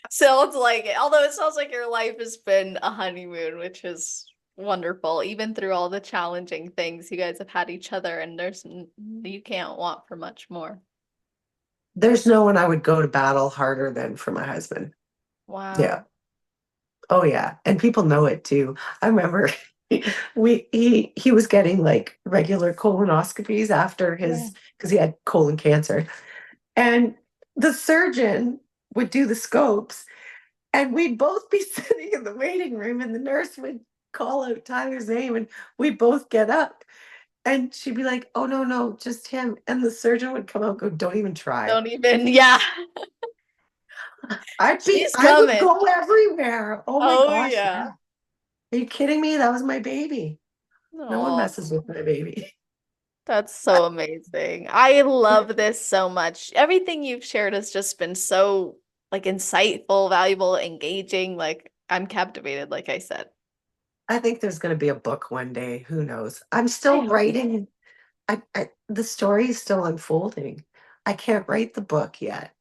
sounds like it. Although it sounds like your life has been a honeymoon, which is wonderful. Even through all the challenging things, you guys have had each other, and you can't want for much more. There's no one I would go to battle harder than for my husband. Yeah. Wow. Oh yeah. And people know it too. I remember he was getting like regular colonoscopies after Yeah. his because he had colon cancer. And the surgeon would do the scopes, and we'd both be sitting in the waiting room, and the nurse would call out Tyler's name, and we'd both get up. And she'd be like, oh, no, no, just him. And the surgeon would come out and go, don't even try. Don't even, yeah. She's I would coming. go everywhere. Oh my Oh gosh. Yeah. yeah. Are you kidding me? That was my baby. No one Oh, messes with my baby. that's so amazing. I love this so much. Everything you've shared has just been so like insightful, valuable, engaging. Like I'm captivated, like I said. I think there's going to be a book one day. Who knows? I'm I still hope writing. The story is still unfolding. I can't write the book yet.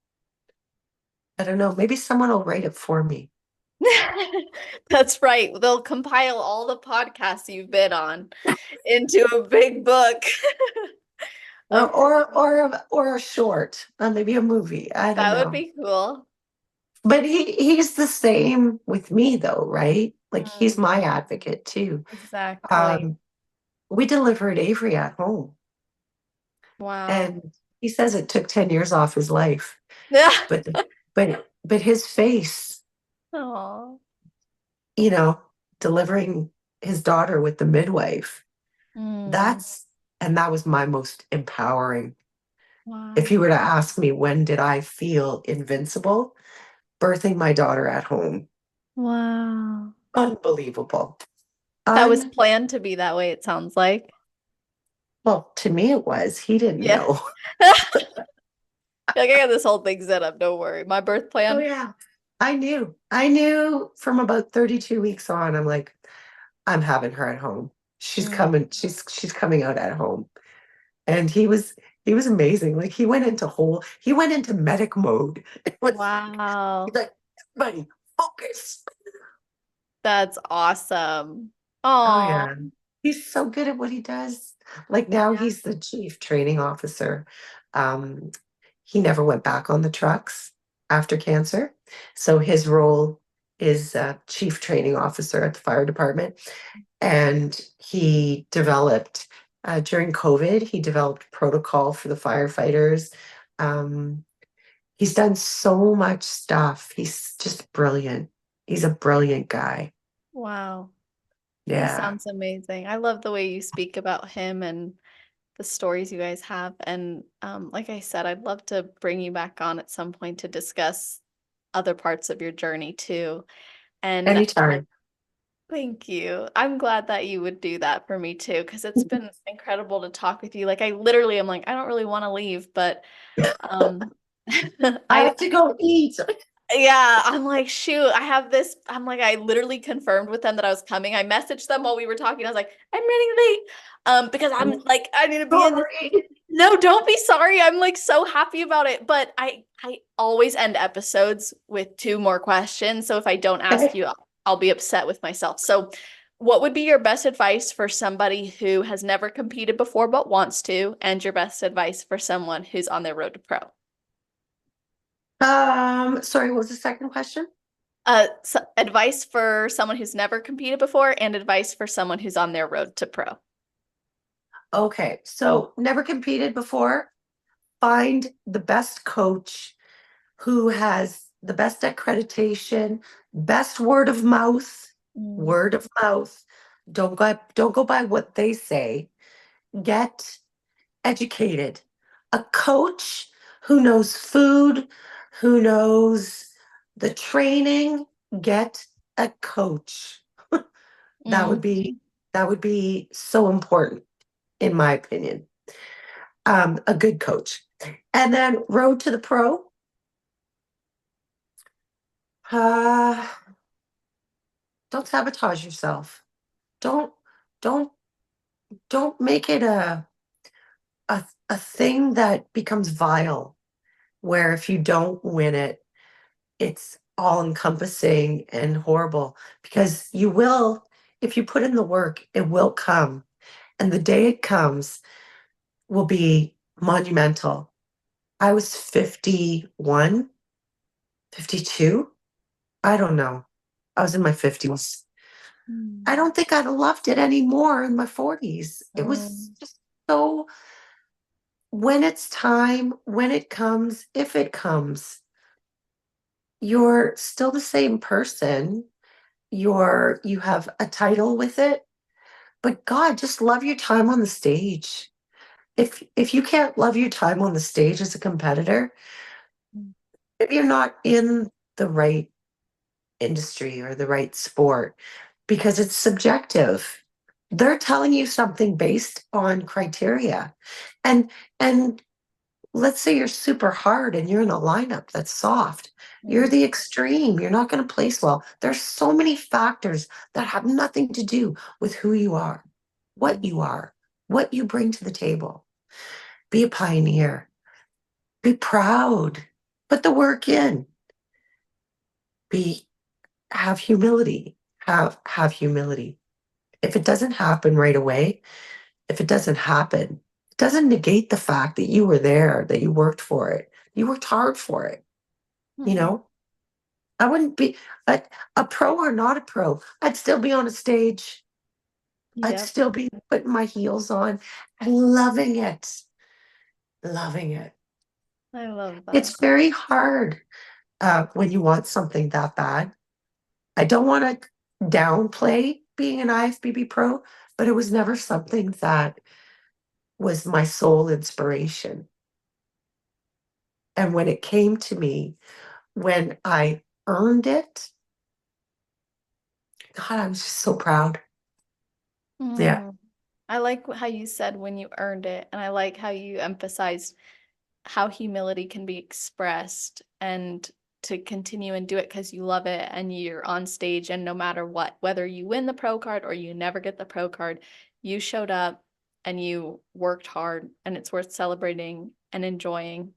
I don't know. Maybe someone will write it for me. That's right. They'll compile all the podcasts you've been on into a big book Or of or a short, maybe a movie. I don't that would know. be cool. But he's the same with me though, right? Like he's Mm, my advocate too. exactly. Um, we delivered Avery at home, Wow. and he says it took 10 years off his life. Yeah. But but his face, Oh. you know, delivering his daughter with the midwife, Mm, that's and that was my most empowering. If you wow. were to ask me when did I feel invincible, birthing my daughter at home. Wow. Unbelievable. That was Un planned to be that way, it sounds like. Well, to me it was. He didn't Yeah. know. Like I got this whole thing set up, don't worry. My birth Oh plan. yeah. I knew. I knew from about 32 weeks on, I'm like, I'm having her at home. Mm, She's coming out at home. And he was amazing. Like he went into medic mode. It was he's wow. like, buddy, focus. That's awesome. Oh Oh. yeah. He's so good at what he does. Like now Yeah. he's the chief training officer. Um, he never went back on the trucks after cancer. So his role is chief training officer at the fire department. And he developed during COVID, he developed protocol for the firefighters. Um, he's done so much stuff. He's just brilliant. He's a brilliant guy. Wow. He Yeah. sounds amazing. I love the way you speak about him and the stories you guys have. And like I said, I'd love to bring you back on at some point to discuss other parts of your journey too. And Anytime. Thank you. I'm glad that you would do that for me too, because it's been incredible to talk with you. Like I literally am like, I don't really want to leave, but um I I have to go eat. yeah, I'm like, shoot, I have this. I'm like, I literally confirmed with them that I was coming. I messaged them while we were talking. I was like, I'm running late. Because I'm like, I need to be in this. Sorry. No, don't be sorry. I'm like so happy about it. But I always end episodes with two more questions. So if I don't ask you, I'll be upset with myself. So what would be your best advice for somebody who has never competed before but wants to, and your best advice for someone who's on their road to pro? Sorry, what was the second question? Advice for someone who's never competed before and advice for someone who's on their road to pro. Okay, so never competed before. Find the best coach who has the best accreditation, best word of mouth, Mm, word of mouth. Don't go by what they say. Get educated. A coach who knows food, who knows the training, get a coach. That would mm, be that would be so important, in my opinion. A good coach. And then road to the pro. Uh, don't sabotage yourself. Don't don't don't make it a thing that becomes vile, where if you don't win it, it's all encompassing and horrible, because you will, if you put in the work, it will come. And the day it comes will be monumental. I was 51, 52. I don't know. I was in my 50s. mm, I don't think I'd have loved it anymore in my 40s. It was mm, just so, when it's time, when it comes, if it comes, you're still the same person. You have a title with it, but God, just love your time on the stage. If you can't love your time on the stage as a competitor, mm, maybe you're not in the right industry or the right sport, because it's subjective. They're telling you something based on criteria. And and let's say you're super hard and you're in a lineup that's soft. You're mm, the extreme. You're not going to place well. There's so many factors that have nothing to do with who you are, what you bring to the table. Be a pioneer. Be proud. Put the work in. Be Have humility. Have humility. If it doesn't happen right away, if it doesn't happen, it doesn't negate the fact that you were there, that you worked for it. You worked hard for it, you mm. know? I wouldn't be a pro or not a pro. I'd still be on a stage. I'd Yep, still be putting my heels on and loving it. Loving it. I love that. It's very hard when you want something that bad. I don't want to downplay being an IFBB pro, but it was never something that was my sole inspiration. And when it came to me, when I earned it, God, I was just so proud. Yeah. Mm. I like how you said when you earned it, and I like how you emphasized how humility can be expressed and to continue and do it because you love it and you're on stage, and no matter what, whether you win the pro card or you never get the pro card, you showed up and you worked hard, and it's worth celebrating and enjoying.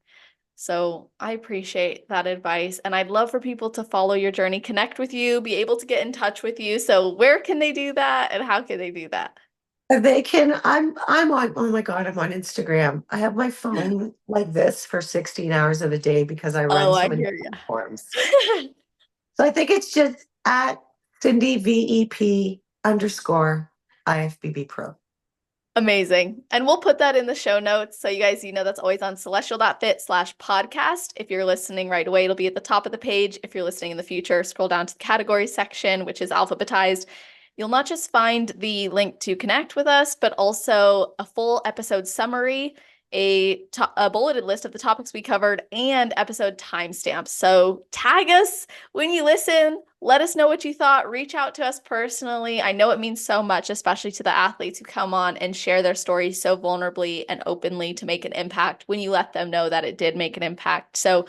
So I appreciate that advice, and I'd love for people to follow your journey, connect with you, be able to get in touch with you. So where can they do that and how can they do that? They can, I'm on, oh my God, I'm on Instagram. I have my phone like this for 16 hours of the day because I run Oh, so I many hear you. platforms. So I think it's just at Cindy VEP underscore IFBB Pro. Amazing. And we'll put that in the show notes. So you guys, that's always on celestial.fit/podcast. If you're listening right away, it'll be at the top of the page. If you're listening in the future, scroll down to the category section, which is alphabetized. You'll not just find the link to connect with us, but also a full episode summary a bulleted list of the topics we covered and episode timestamps. So tag us when you listen. Let us know what you thought. Reach out to us personally. I know it means so much, especially to the athletes who come on and share their stories so vulnerably and openly to make an impact when you let them know that it did make an impact. So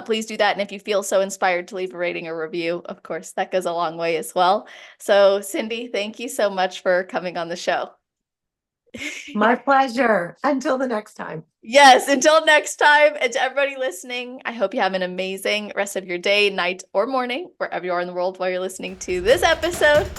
please do that. And if you feel so inspired to leave a rating or review, of course, that goes a long way as well. So Cindy, thank you so much for coming on the show. My pleasure. Until the next time. Yes, until next time. And to everybody listening, I hope you have an amazing rest of your day, night, or morning, wherever you are in the world while you're listening to this episode.